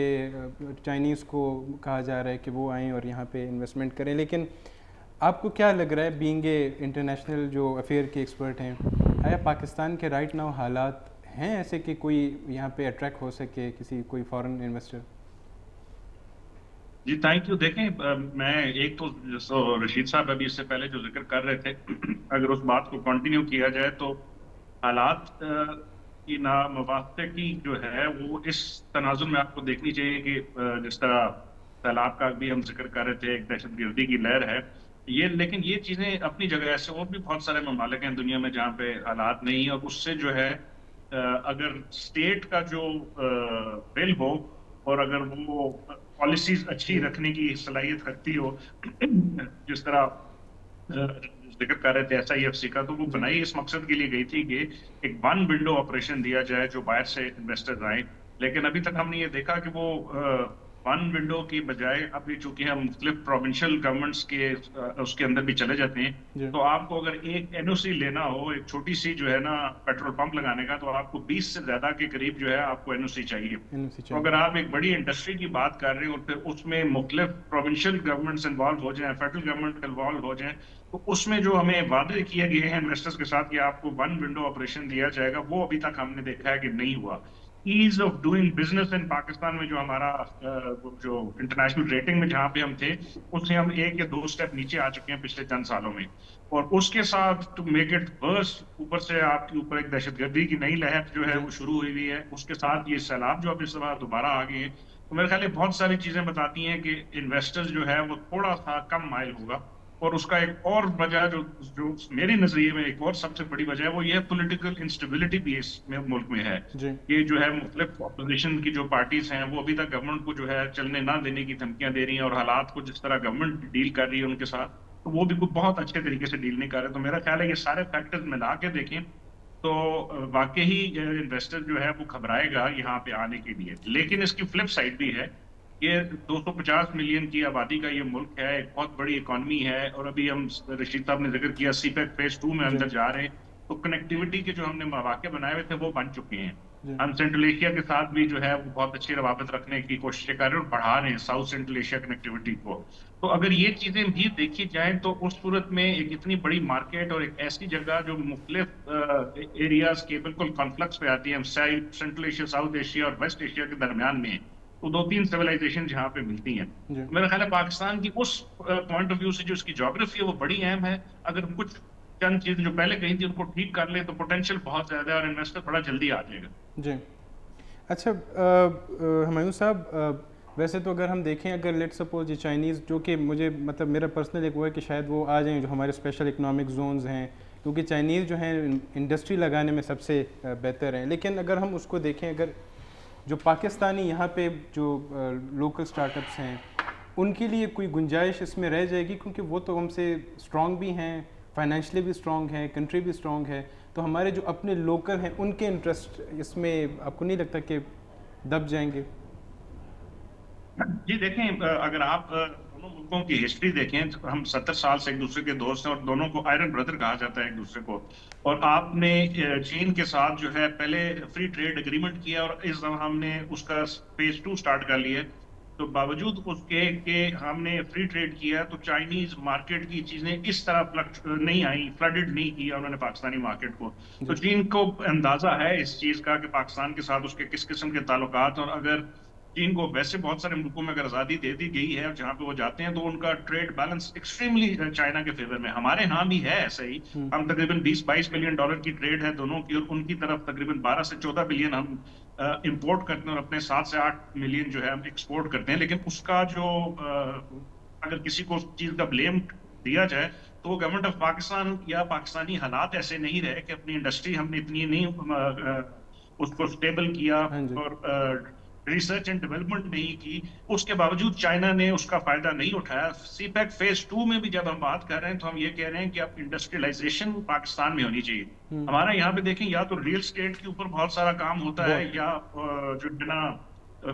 چائنیز کو کہا جا رہا ہے کہ وہ آئیں اور یہاں پہ انویسٹمنٹ کریں، لیکن آپ کو کیا لگ رہا ہے بینگ اے انٹرنیشنل جو افیئر کے ایکسپرٹ ہیں، آیا پاکستان کے رائٹ ناؤ حالات ہیں ایسے کہ کوئی یہاں پہ اٹریکٹ ہو سکے کوئی فارن انویسٹر؟ جی تھینک یو۔ دیکھیں میں ایک تو رشید صاحب ابھی اس سے پہلے جو ذکر کر رہے تھے، اگر اس بات کو کنٹینیو کیا جائے تو حالات کی ناموافقتی جو ہے وہ اس تناظر میں آپ کو دیکھنی چاہیے کہ جس طرح سیلاب کا بھی ہم ذکر کر رہے تھے، ایک دہشت گردی کی لہر ہے یہ، لیکن یہ چیزیں اپنی جگہ، ایسے اور بھی بہت سارے ممالک ہیں دنیا میں جہاں پہ حالات نہیں ہیں، اور اس سے جو ہے اگر اسٹیٹ کا جو بل ہو اور اگر وہ پالیسیز اچھی رکھنے کی صلاحیت رکھتی ہو، جس طرح ذکر کر رہے تھے SIFC کا، تو وہ بنائی اس مقصد کے لیے گئی تھی کہ ایک ون ونڈو آپریشن دیا جائے جو باہر سے انویسٹر آئیں، لیکن ابھی تک ہم نے یہ دیکھا کہ وہ ون ونڈو کی بجائے ابھی چونکہ ہم مختلف پروونشل گورنمنٹس کے اس کے اندر بھی چلے جاتے ہیں، تو آپ کو اگر ایک NOC لینا ہو ایک چھوٹی سی جو ہے نا پیٹرول پمپ لگانے کا، تو آپ کو 20 سے زیادہ کے قریب جو ہے آپ کو NOC چاہیے. تو اگر آپ ایک بڑی انڈسٹری کی بات کر رہے ہیں اور پھر اس میں مختلف پروونشل گورنمنٹس انوالو ہو جائیں، فیڈرل گورنمنٹ انوالو ہو جائیں، تو اس میں جو ہمیں وعدے کیے گئے ہیں انویسٹرز کے ساتھ کہ آپ کو ون ونڈو آپریشن دیا جائے گا، وہ ابھی تک ہم نے دیکھا ہے کہ نہیں ہوا. ایز آف ڈوئنگ بزنس ان پاکستان میں جو ہمارا جو انٹرنیشنل ریٹنگ میں جہاں پہ ہم تھے، اس سے ہم 1 یا 2 اسٹیپ نیچے آ چکے ہیں پچھلے چند سالوں میں. اور اس کے ساتھ ٹو میک اٹ ورس، اوپر سے آپ کے اوپر ایک دہشت گردی کی نئی لہر جو ہے وہ شروع ہوئی ہے، اس کے ساتھ یہ سیلاب جو اب اس دفعہ دوبارہ آ گئے ہیں. تو میرے خیال بہت ساری چیزیں بتاتی ہیں کہ انویسٹر جو ہے وہ تھوڑا سا کم مائل ہوگا. اور اس کا ایک اور وجہ جو میرے نظریے میں ایک اور سب سے بڑی وجہ ہے، وہ یہ پولیٹیکل انسٹیبلٹی بھی اس میں ملک میں ہے. یہ جو ہے مختلف اپوزیشن کی جو پارٹیز ہیں وہ ابھی تک گورنمنٹ کو جو ہے چلنے نہ دینے کی دھمکیاں دے رہی ہیں، اور حالات کو جس طرح گورنمنٹ ڈیل کر رہی ہے ان کے ساتھ، تو وہ بھی کوئی بہت اچھے طریقے سے ڈیل نہیں کر رہے. تو میرا خیال ہے یہ سارے فیکٹرز ملا کے دیکھیں تو واقعی انویسٹر جو ہے وہ گھبرائے گا یہاں پہ آنے کے لیے. لیکن اس کی فلپ سائڈ بھی ہے، یہ 250 ملین کی آبادی کا یہ ملک ہے، ایک بہت بڑی اکانومی ہے، اور ابھی ہم رشید صاحب نے ذکر کیا CPEC فیز 2 میں اندر جا رہے ہیں، تو کنیکٹیوٹی کے جو ہم نے مواقع بنائے ہوئے تھے وہ بن چکے ہیں. ہم سینٹرل ایشیا کے ساتھ بھی جو ہے وہ بہت اچھی روابط رکھنے کی کوششیں کر رہے ہیں اور بڑھا رہے ہیں ساؤتھ سینٹرل ایشیا کنیکٹیوٹی کو. تو اگر یہ چیزیں بھی دیکھی جائیں تو اس صورت میں ایک اتنی بڑی مارکیٹ اور ایک ایسی جگہ جو مختلف ایریاز کے بالکل کانفلکس پہ آتی ہیں، سینٹرل ایشیا، ساؤتھ ایشیا اور ویسٹ ایشیا کے درمیان میں، تو 2-3 سیولائزیشن جہاں پہ ملتی ہیں. میرا خیال ہے پاکستان کی اس پوائنٹ آف ویو سے جو اس کی جغرافی ہے وہ بڑی اہم ہے. اگر کچھ چند چیزیں جو پہلے کہیں تھی ان کو ٹھیک کر لیں تو پوٹینشیل بہت زیادہ ہے اور انویسٹر بڑا جلدی آ جائے گا. جی اچھا ہمایوں صاحب، ویسے تو اگر ہم دیکھیں، اگر لیٹ سپوز یہ چائنیز، جو کہ مجھے مطلب میرا پرسنل ایک وہ ہے کہ شاید وہ آ جائیں جو ہمارے اسپیشل اکنامک زونز ہیں، کیونکہ چائنیز جو ہیں انڈسٹری لگانے میں سب سے بہتر ہیں. لیکن اگر ہم اس کو دیکھیں، اگر جو پاکستانی یہاں پہ جو لوکل سٹارٹ اپس ہیں ان کے لیے کوئی گنجائش اس میں رہ جائے گی؟ کیونکہ وہ تو ہم سے اسٹرانگ بھی ہیں، فائنینشلی بھی اسٹرانگ ہیں، کنٹری بھی اسٹرانگ ہے، تو ہمارے جو اپنے لوکل ہیں ان کے انٹرسٹ اس میں آپ کو نہیں لگتا کہ دب جائیں گے؟ جی دیکھیں، اگر آپ دونوں ملکوں کی ہسٹری دیکھیں تو ہم 70 سال سے ایک دوسرے کے دوست ہیں اور دونوں کو آئرن بردر کہا جاتا ہے ایک دوسرے کو. اور آپ نے چین کے ساتھ جو ہے پہلے فری ٹریڈ اگریمنٹ کیا اور اس دفعہ ہم نے اس کا فیز 2 سٹارٹ کر لیا. تو باوجود اس کے کہ ہم نے فری ٹریڈ کیا تو چائنیز مارکیٹ کی چیزیں اس طرح نہیں آئیں، فلڈڈ نہیں کیا انہوں نے پاکستانی مارکیٹ کو. تو چین کو اندازہ ہے اس چیز کا کہ پاکستان کے ساتھ اس کے کس قسم کے تعلقات، اور اگر چین کو ویسے بہت سارے ملکوں میں اگر آزادی دے دی گئی ہے جہاں پہ وہ جاتے ہیں تو ان کا ٹریڈ بیلنس ایکسٹریملی چائنا کے فیور میں. ہمارے ہاں بھی ہے ایسا ہی، ہم تقریباً 20-22 بلین ڈالر کی ٹریڈ ہے دونوں کی، اور ان کی طرف تقریباً 12 سے 14 بلین ہم امپورٹ کرتے ہیں اور اپنے 7 سے 8 ملین جو ہے ہم ایکسپورٹ کرتے ہیں. لیکن اس کا جو اگر کسی کو اس چیز کا بلیم دیا جائے تو وہ گورنمنٹ آف پاکستان یا پاکستانی حالات ایسے نہیں رہے کہ اپنی انڈسٹری ہم نے اتنی نہیں اس کو اسٹیبل کیا اور ریسرچ اینڈ ڈیولپمنٹ نہیں کی. اس کے باوجود چائنا نے اس کا فائدہ نہیں اٹھایا. CPEC فیز 2 میں بھی جب ہم بات کر رہے ہیں تو ہم یہ کہہ رہے ہیں کہ اب انڈسٹریلائزیشن پاکستان میں ہونی چاہیے. ہمارا یہاں پہ دیکھیں یا تو ریل اسٹیٹ کے اوپر بہت سارا کام ہوتا ہے یا جو بنا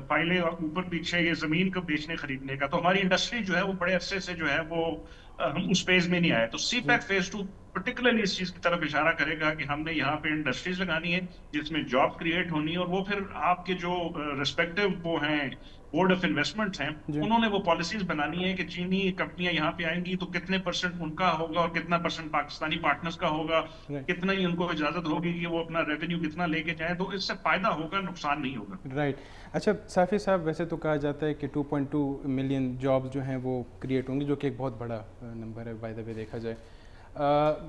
فائلیں اوپر پیچھے یہ زمین کو بیچنے خریدنے کا. تو ہماری انڈسٹری جو ہے وہ بڑے عرصے سے جو ہے وہ ہم اس فیز میں نہیں آئے. تو CPEC فیز 2 پرٹیکولرلی اس چیز کی طرف اشارہ کرے گا کہ ہم نے یہاں پہ انڈسٹریز لگانی ہے جس میں جاب کریٹ ہونی ہے، اور وہ پھر آپ کے جو ریسپیکٹو وہ ہیں بورڈ آف انویسٹمنٹس ہیں انہوں نے وہ پالیسیز بنانی ہے کہ چینی کمپنیاں یہاں پہ آئیں گی تو کتنے % ان کا ہوگا اور کتنا % پاکستانی پارٹنرز کا ہوگا، کتنا ہی ان کو اجازت ہوگی کہ وہ اپنا ریونیو کتنا لے کے جائیں. تو اس سے فائدہ ہوگا، نقصان نہیں ہوگا. رائٹ. اچھا صافی صاحب، ویسے تو کہا جاتا ہے کہ 2.2 ملین جابز جو ہیں وہ کریٹ ہوں گی، جو کہ ایک بہت بڑا نمبر ہے بائی دا وے دیکھا جائے.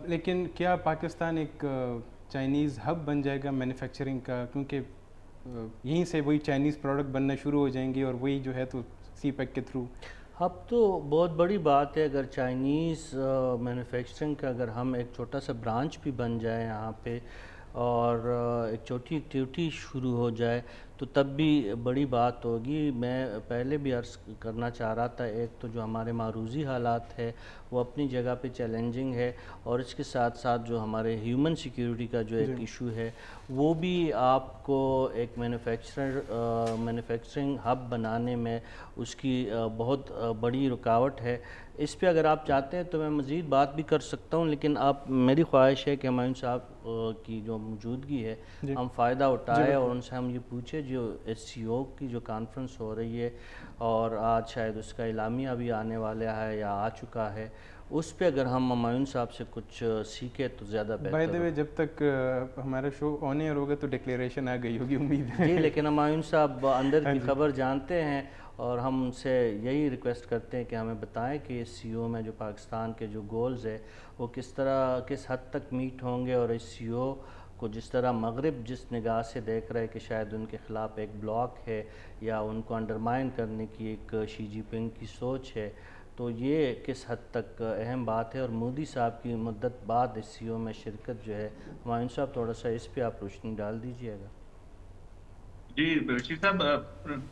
لیکن کیا پاکستان ایک چائنیز ہب بن جائے گا مینوفیکچرنگ کا؟ کیونکہ یہیں سے وہی چائنیز پروڈکٹ بننا شروع ہو جائیں گی اور وہی جو ہے تو CPEC کے تھرو. اب تو بہت بڑی بات ہے اگر چائنیز مینوفیکچرنگ کا اگر ہم ایک چھوٹا سا برانچ بھی بن جائے یہاں پہ اور ایک چھوٹی ایکٹیویٹی شروع ہو جائے تو تب بھی بڑی بات ہوگی. میں پہلے بھی عرض کرنا چاہ رہا تھا، ایک تو جو ہمارے معروضی حالات ہے وہ اپنی جگہ پہ چیلنجنگ ہے، اور اس کے ساتھ ساتھ جو ہمارے ہیومن سیکیورٹی کا جو ایک ایشو ہے وہ بھی آپ کو ایک مینوفیکچرنگ ہب بنانے میں اس کی بہت بڑی رکاوٹ ہے. اس پہ اگر آپ چاہتے ہیں تو میں مزید بات بھی کر سکتا ہوں، لیکن آپ میری خواہش ہے کہ ہمایوں صاحب کی جو موجودگی ہے ہم فائدہ اٹھائے اور ان سے ہم یہ پوچھے جو SCO کی جو کانفرنس ہو رہی ہے اور آج شاید اس کا اعلامیہ بھی آنے والا ہے یا آ چکا ہے، اس پہ اگر ہم ہمایوں صاحب سے کچھ سیکھے تو زیادہ بہتر. بائی دی وے جب تک ہمارا شو آن ایئر ہوگا تو ڈکلیریشن آ گئی ہوگی امید ہے. جی لیکن ہمایوں صاحب اندر کی خبر جانتے ہیں اور ہم ان سے یہی ریکویسٹ کرتے ہیں کہ ہمیں بتائیں کہ SCO میں جو پاکستان کے جو گولز ہے وہ کس حد تک میٹ ہوں گے، اور SCO کو جس طرح مغرب جس نگاہ سے دیکھ رہے کہ شاید ان کے خلاف ایک بلاک ہے یا ان کو انڈرمائن کرنے کی ایک شی جی پنگ کی سوچ ہے، تو یہ کس حد تک اہم بات ہے. اور مودی صاحب کی مدت بعد SCO میں شرکت جو ہے، ہمایوں صاحب تھوڑا سا اس پہ آپ روشنی ڈال دیجیے گا. جی رشید صاحب،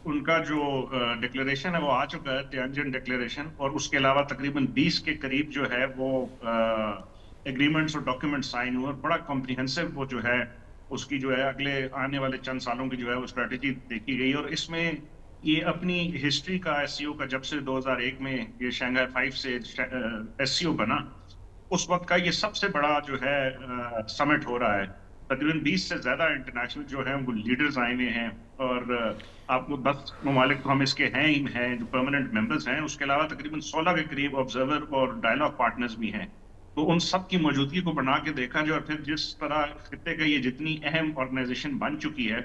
ان کا جو ڈکلیریشن ہے وہ آ چکا ہے، تیانجن ڈکلیریشن، اور اس کے علاوہ تقریباً 20 کے قریب جو ہے وہ ایگریمنٹس اور ڈاکیومنٹ سائن ہوئے، اور بڑا کمپریہنسو وہ جو ہے اس کی جو ہے اگلے آنے والے چند سالوں کی جو ہے وہ اسٹریٹجی دیکھی گئی. اور اس میں یہ اپنی ہسٹری کا SCO کا جب سے 2001 میں یہ شنگھائی 5 سے SCO بنا، اس وقت کا یہ سب سے بڑا جو ہے سمٹ ہو رہا ہے. تقریباً 20 سے زیادہ انٹرنیشنل جو ہیں وہ لیڈرز آئے ہوئے ہیں، اور آپ کو 10 ممالک تو ہم اس کے ہی ہیں جو پرماننٹ ممبرز ہیں، اس کے علاوہ تقریباً 16 کے قریب آبزرور اور ڈائلاگ پارٹنرز بھی ہیں. تو ان سب کی موجودگی کو بنا کے دیکھا جائے، اور پھر جس طرح خطے کا یہ جتنی اہم آرگنائزیشن بن چکی ہے،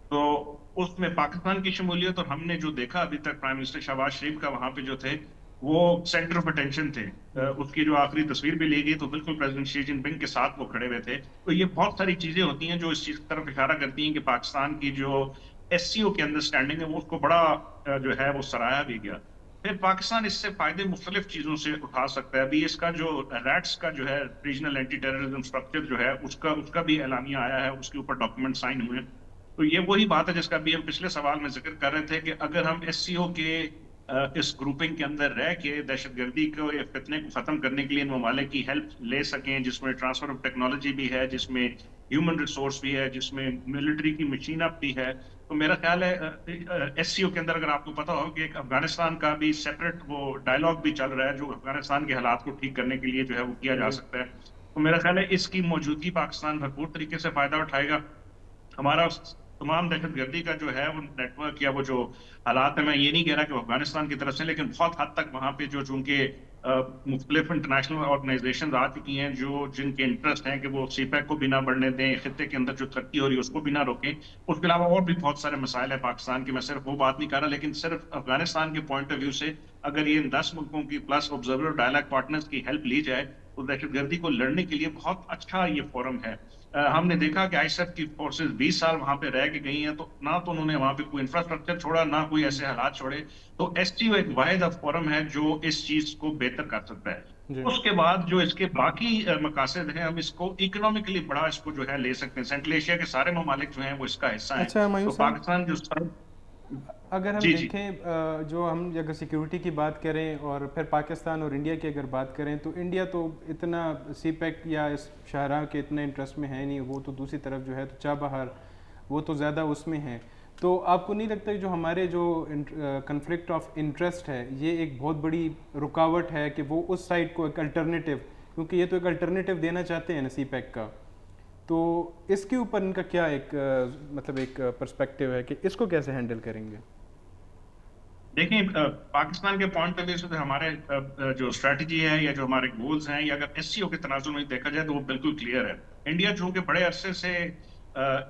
تو اس میں پاکستان کی شمولیت، اور ہم نے جو دیکھا ابھی تک پرائم منسٹر شہباز شریف کا وہاں پہ جو تھے وہ سینٹر آف اٹینشن تھے. اس کی جو آخری تصویر بھی لی گئی تو بالکل پریزیڈنٹ شی جن پنگ کے ساتھ وہ کھڑے ہوئے تھے. تو یہ بہت ساری چیزیں ہوتی ہیں جو اس چیز کی طرف اشارہ کرتی ہیں کہ پاکستان کی جو SCO کے اندر اسٹینڈنگ ہے وہ اس کو بڑا جو ہے وہ سراہا بھی گیا. پھر پاکستان اس سے فائدے مختلف چیزوں سے اٹھا سکتا ہے. ابھی اس کا جو ریٹس کا جو ہے ریجنل اینٹی ٹیررزم اسٹرکچر جو ہے اس کا بھی اعلامیہ آیا ہے، اس کے اوپر ڈاکیومنٹ سائن ہوئے. تو یہ وہی بات ہے جس کا بھی ہم پچھلے سوال میں ذکر کر رہے تھے کہ اگر ہم SCO کے اس گروپنگ کے اندر رہ کے دہشت گردی کو یا فتنے کو ختم کرنے کے لیے ان ممالک کی ہیلپ لے سکیں، جس میں ٹرانسفر آف ٹیکنالوجی بھی ہے، جس میں ہیومن ریسورس بھی ہے، جس میں ملٹری کی مشین اپ بھی ہے، تو میرا خیال ہے SCO کے اندر اگر آپ کو پتا ہو کہ ایک افغانستان کا بھی سیپریٹ وہ ڈائلاگ بھی چل رہا ہے جو افغانستان کے حالات کو ٹھیک کرنے کے لیے جو ہے وہ کیا جا سکتا ہے. تو میرا خیال ہے اس کی موجودگی پاکستان بھرپور طریقے سے فائدہ اٹھائے گا. ہمارا تمام دہشت گردی کا جو ہے وہ نیٹ ورک یا وہ جو حالات ہیں، میں یہ نہیں کہہ رہا کہ وہ افغانستان کی طرف سے، لیکن بہت حد تک وہاں پہ جو چونکہ مختلف انٹرنیشنل آرگنائزیشنز آ چکی ہیں جن کے انٹرسٹ ہیں کہ وہ CPEC کو بھی نہ بڑھنے دیں، خطے کے اندر جو ترقی ہو رہی ہے اس کو بھی نہ روکیں. اس کے علاوہ اور بھی بہت سارے مسائل ہیں پاکستان کے، میں صرف وہ بات نہیں کر رہا، لیکن صرف افغانستان کے پوائنٹ آف ویو سے اگر یہ 10 ملکوں کی پلس آبزرور ڈائلاگ پارٹنرز کی ہیلپ لی جائے تو دہشت گردی کو لڑنے کے لیے بہت اچھا یہ فورم ہے. ہم نے دیکھا کہ ISAF کی فورسز 20 سال وہاں پہ رہ کے گئی ہیں، تو نہ تو انہوں نے وہاں پہ کوئی انفراسٹرکچر چھوڑا، نہ کوئی ایسے حالات چھوڑے. تو SCO ایک واحد فورم ہے جو اس چیز کو بہتر کر سکتا ہے. اس کے بعد جو اس کے باقی مقاصد ہیں، ہم اس کو اکنامکلی بڑا اس کو جو ہے لے سکتے ہیں. سینٹرل ایشیا کے سارے ممالک جو ہیں وہ اس کا حصہ ہیں. تو پاکستان جو اگر ہم دیکھیں جو ہم اگر سیکیورٹی کی بات کریں اور پھر پاکستان اور انڈیا کی اگر بات کریں تو انڈیا تو اتنا CPEC یا اس شاہراہ کے اتنا انٹرسٹ میں ہے نہیں، وہ تو دوسری طرف جو ہے تو چابہار وہ تو زیادہ اس میں ہیں. تو آپ کو نہیں لگتا جو ہمارے جو کنفلکٹ آف انٹرسٹ ہے یہ ایک بہت بڑی رکاوٹ ہے کہ وہ اس سائڈ کو ایک الٹرنیٹیو، کیونکہ یہ تو ایک الٹرنیٹیو دینا چاہتے ہیں نا CPEC کا، تو اس کے اوپر ان کا کیا ایک مطلب ایک پرسپیکٹیو ہے کہ اس کو کیسے ہینڈل کریں گے؟ دیکھیں پاکستان کے پوائنٹ آف ویو سے ہمارے جو اسٹریٹجی ہے یا جو ہمارے گولز ہیں، یا اگر SCO کے تناظر میں دیکھا جائے تو وہ بالکل کلیئر ہے. انڈیا چونکہ بڑے عرصے سے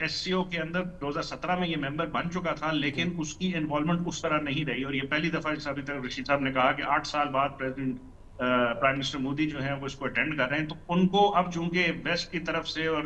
SCO کے اندر 2017 میں یہ ممبر بن چکا تھا، لیکن اس کی انوالومنٹ اس طرح نہیں رہی، اور یہ پہلی دفعہ جیسے ابھی تک رشید صاحب نے کہا کہ 8 سال بعد پرائم منسٹر مودی جو ہیں وہ اس کو اٹینڈ کر رہے ہیں. تو ان کو اب چونکہ ویسٹ کی طرف سے اور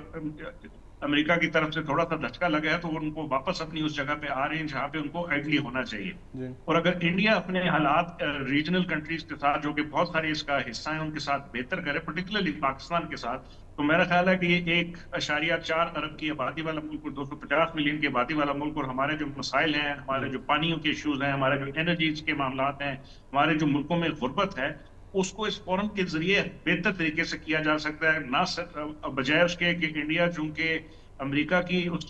امریکہ کی طرف سے تھوڑا سا دھچکا لگا ہے، تو ان کو واپس اپنی اس جگہ پہ آ رہے ہیں جہاں پہ ان کو آئیڈلی ہونا چاہیے. اور اگر انڈیا اپنے حالات ریجنل کنٹریز کے ساتھ جو کہ بہت ساری اس کا حصہ ہیں ان کے ساتھ بہتر کرے، پرٹیکولرلی پاکستان کے ساتھ، تو میرا خیال ہے کہ یہ 1.4 ارب کی آبادی والا ملک اور 250 ملین کی آبادی والا ملک، اور ہمارے جو مسائل ہیں، ہمارے جو پانیوں کے ایشوز ہیں، ہمارے جو انرجیز کے معاملات ہیں، ہمارے جو ملکوں میں غربت ہے، اس کو اس فورم کے ذریعے بہتر طریقے سے کیا جا سکتا ہے، نہ صرف بجائے اس کے کہ انڈیا چونکہ امریکہ کی اس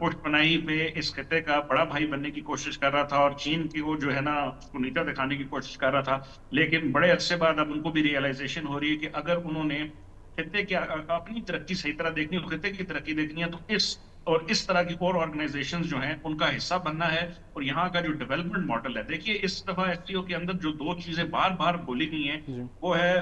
پشت پناہی پہ اس خطے کا بڑا بھائی بننے کی کوشش کر رہا تھا اور چین کی وہ جو ہے نا اس کو نیچا دکھانے کی کوشش کر رہا تھا، لیکن بڑے عرصے بعد اب ان کو بھی ریئلائزیشن ہو رہی ہے کہ اگر انہوں نے خطے کی اپنی ترقی صحیح طرح دیکھنی ہے، خطے کی ترقی دیکھنی ہے، تو اس طرح کی اور آرگنائزیشنز جو ہیں ان کا حصہ بننا ہے. اور یہاں کا جو ڈیولپمنٹ ماڈل ہے، دیکھیے اس دفعہ ایس سی او کے اندر جو دو چیزیں بار بار بولی گئی ہیں وہ ہے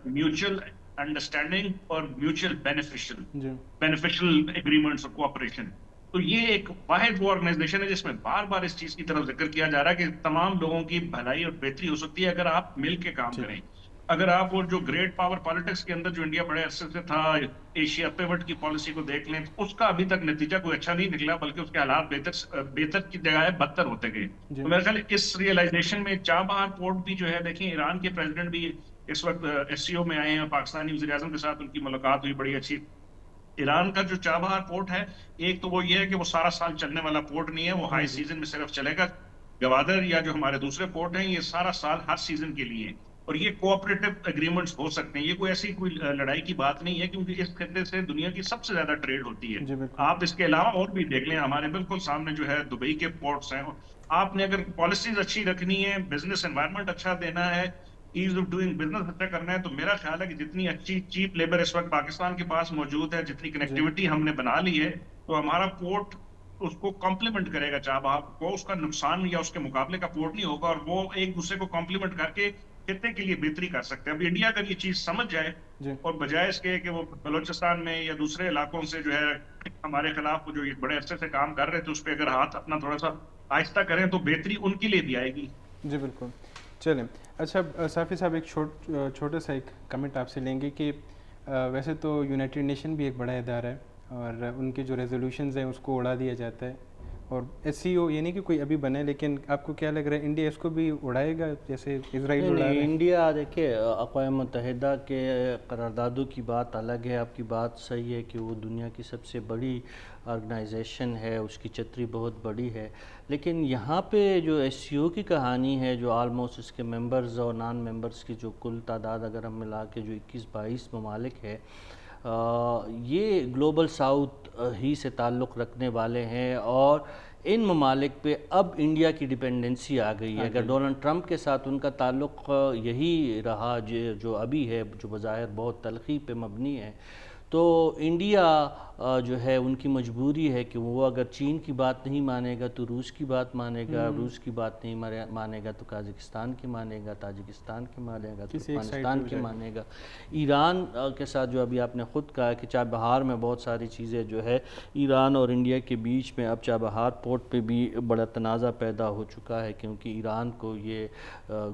میوچل انڈرسٹینڈنگ اور میوچل بینیفیشل ایگریمنٹس اور کوآپریشن. تو یہ ایک واحد وہ آرگنائزیشن ہے جس میں بار بار اس چیز کی طرف ذکر کیا جا رہا ہے کہ تمام لوگوں کی بھلائی اور بہتری ہو سکتی ہے اگر آپ مل کے کام کریں. اگر آپ وہ جو گریٹ پاور پالیٹکس کے اندر جو انڈیا بڑے عرصے سے تھا، ایشیا پیوٹ کی پالیسی کو دیکھ لیں تو اس کا ابھی تک نتیجہ کوئی اچھا نہیں نکلا، بلکہ اس کے حالات بہتر کی جگہ بدتر ہوتے گئے. تو میرے خیال اس ریئلائزیشن میں چابہار پورٹ بھی جو ہے، دیکھیں ایران کے پریزیڈنٹ بھی اس وقت ایس سی او میں آئے ہیں، پاکستانی وزیر اعظم کے ساتھ ان کی ملاقات ہوئی بڑی اچھی. ایران کا جو چابہار پورٹ ہے، ایک تو وہ یہ ہے کہ وہ سارا سال چلنے والا پورٹ نہیں ہے، وہ ہائی سیزن میں صرف چلے گا. گوادر یا جو ہمارے دوسرے پورٹ ہیں یہ سارا سال ہر سیزن کے لیے ہیں، اور یہ کوآپریٹو ایگریمنٹس ہو سکتے ہیں. یہ کوئی ایسی کوئی لڑائی کی بات نہیں ہے، کیونکہ اس خطے سے دنیا کی سب سے زیادہ ٹریڈ ہوتی ہے. آپ اس کے علاوہ اور بھی دیکھ لیں، ہمارے بالکل سامنے جو ہے دبئی کے پورٹس ہیں. آپ نے اگر پالیسیز اچھی رکھنی ہے، بزنس انوائرمنٹ اچھا دینا ہے، ایز آف ڈوئنگ بزنس اچھا کرنا ہے، تو میرا خیال ہے کہ جتنی اچھی چیپ لیبر اس وقت پاکستان کے پاس موجود ہے، جتنی کنیکٹیوٹی ہم نے بنا لی ہے، تو ہمارا پورٹ اس کو کمپلیمنٹ کرے گا. چابہار کو اس کا نقصان یا اس کے مقابلے کا پورٹ نہیں ہوگا، اور وہ ایک دوسرے کو کمپلیمنٹ کر کے خطے کے لیے بہتری کر سکتے ہیں. اب انڈیا اگر یہ چیز سمجھ جائے اور بجائے اس کے کہ وہ بلوچستان میں یا دوسرے علاقوں سے جو ہے ہمارے خلاف جو بڑے عرصے سے کام کر رہے تھے اس پہ اگر ہاتھ اپنا تھوڑا سا آہستہ کریں تو بہتری ان کے لیے بھی آئے گی. جی بالکل. چلیں اچھا صافی صاحب، ایک چھوٹا سا ایک کمنٹ آپ سے لیں گے کہ ویسے تو یونائٹڈ نیشن بھی ایک بڑا ادارہ ہے اور ان کے جو ریزولوشنز ہیں اس کو اڑا دیا جاتا ہے، اور ایس سی او یہ نہیں کہ کوئی ابھی بنے، لیکن آپ کو کیا لگ رہا ہے انڈیا اس کو بھی اڑائے گا جیسے اسرائیل اڑا رہا ہے؟ انڈیا دیکھیے اقوام متحدہ کے قراردادوں کی بات الگ ہے، آپ کی بات صحیح ہے کہ وہ دنیا کی سب سے بڑی آرگنائزیشن ہے، اس کی چھتری بہت بڑی ہے، لیکن یہاں پہ جو ایس سی او کی کہانی ہے، جو آلموسٹ اس کے ممبرز اور نان ممبرز کی جو کل تعداد اگر ہم ملا کے جو 21-22 ممالک ہے، یہ گلوبل ساؤتھ ہی سے تعلق رکھنے والے ہیں، اور ان ممالک پہ اب انڈیا کی ڈیپینڈنسی آ گئی ہے. اگر ڈونلڈ ٹرمپ کے ساتھ ان کا تعلق یہی رہا جو ابھی ہے، جو بظاہر بہت تلخی پہ مبنی ہے، تو انڈیا جو ہے ان کی مجبوری ہے کہ وہ اگر چین کی بات نہیں مانے گا تو روس کی بات مانے گا، روس کی بات نہیں مانے گا تو قازقستان کی مانے گا، تاجکستان کی مانے گا، ترکمانستان کی مانے گا. ایران کے ساتھ جو ابھی آپ نے خود کہا کہ چابہار میں بہت ساری چیزیں جو ہے ایران اور انڈیا کے بیچ میں اب چابہار پورٹ پہ بھی بڑا تنازع پیدا ہو چکا ہے، کیونکہ ایران کو یہ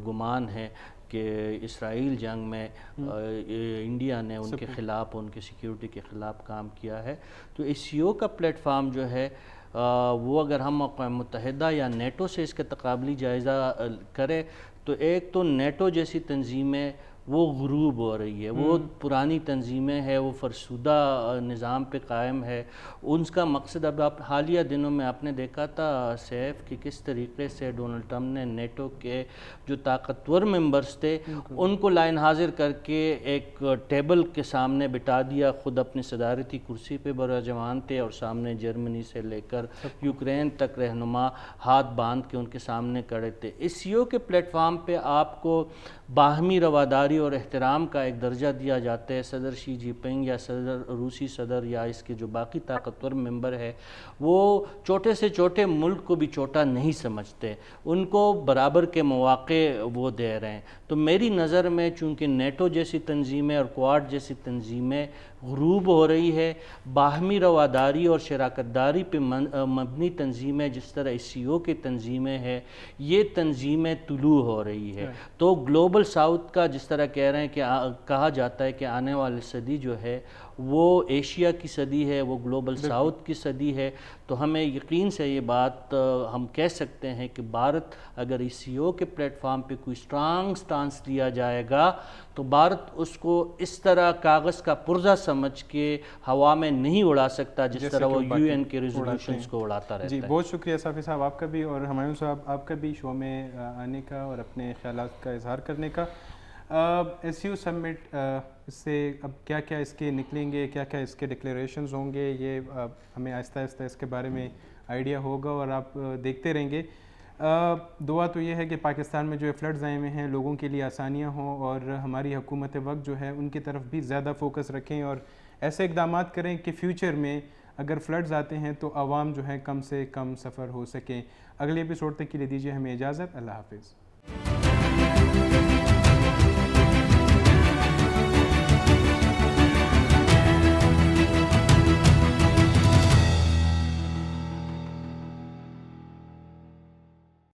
گمان ہے کہ اسرائیل جنگ میں انڈیا نے ان کے خلاف، ان کے سیکیورٹی کے خلاف کام کیا ہے. تو ایس سی او کا پلیٹ فارم جو ہے وہ اگر ہم اقوام متحدہ یا نیٹو سے اس کا تقابلی جائزہ کریں تو ایک تو نیٹو جیسی تنظیمیں وہ غروب ہو رہی ہے، وہ پرانی تنظیمیں ہیں، وہ فرسودہ نظام پہ قائم ہے. ان کا مقصد اب آپ حالیہ دنوں میں آپ نے دیکھا تھا سیف کہ کس طریقے سے ڈونلڈ ٹرمپ نے نیٹو کے جو طاقتور ممبرز تھے ان کو لائن حاضر کر کے ایک ٹیبل کے سامنے بٹھا دیا. خود اپنی صدارتی کرسی پہ براجمان تھے اور سامنے جرمنی سے لے کر یوکرین تک رہنما ہاتھ باندھ کے ان کے سامنے کھڑے تھے. اس سی او کے پلیٹ فارم پہ آپ کو باہمی رواداری اور احترام کا ایک درجہ دیا جاتا ہے. صدر شی جی پنگ یا روسی صدر یا اس کے جو باقی طاقتور ممبر ہے وہ چھوٹے سے چھوٹے ملک کو بھی چھوٹا نہیں سمجھتے، ان کو برابر کے مواقع وہ دے رہے ہیں. تو میری نظر میں چونکہ نیٹو جیسی تنظیمیں اور کوارڈ جیسی تنظیمیں غروب ہو رہی ہے، باہمی رواداری اور شراکت داری پہ مبنی تنظیمیں جس طرح ایس سی او کی تنظیمیں ہیں، یہ تنظیمیں طلوع ہو رہی ہے. تو گلوبل ساؤتھ کا جس طرح کہہ رہے ہیں کہ کہا جاتا ہے کہ آنے والی صدی جو ہے وہ ایشیا کی صدی ہے، وہ گلوبل ساؤتھ کی صدی ہے. تو ہمیں یقین سے یہ بات ہم کہہ سکتے ہیں کہ بھارت اگر ای سی او کے پلیٹ فارم پہ کوئی اسٹرانگ سٹانس لیا جائے گا تو بھارت اس کو اس طرح کاغذ کا پرزہ سمجھ کے ہوا میں نہیں اڑا سکتا جس طرح وہ یو این کے ریزولوشنز کو اڑاتا رہتا ہے. جی بہت شکریہ صافی صاحب آپ کا بھی، اور ہمایوں صاحب آپ کا بھی شو میں آنے کا اور اپنے خیالات کا اظہار کرنے کا. ایس یو سمٹ اس سے اب کیا کیا اس کے نکلیں گے, کیا کیا اس کے ڈکلیریشنز ہوں گے, یہ ہمیں آہستہ آہستہ اس کے بارے میں آئیڈیا ہوگا اور آپ دیکھتے رہیں گے. دعا تو یہ ہے کہ پاکستان میں جو فلڈز آئے ہوئے ہیں لوگوں کے لیے آسانیاں ہوں, اور ہماری حکومت وقت جو ہے ان کی طرف بھی زیادہ فوکس رکھیں اور ایسے اقدامات کریں کہ فیوچر میں اگر فلڈز آتے ہیں تو عوام جو ہے کم سے کم سفر ہو سکیں. اگلے ایپیسوڈ تک کے لیے دیجیے ہمیں اجازت. اللہ حافظ.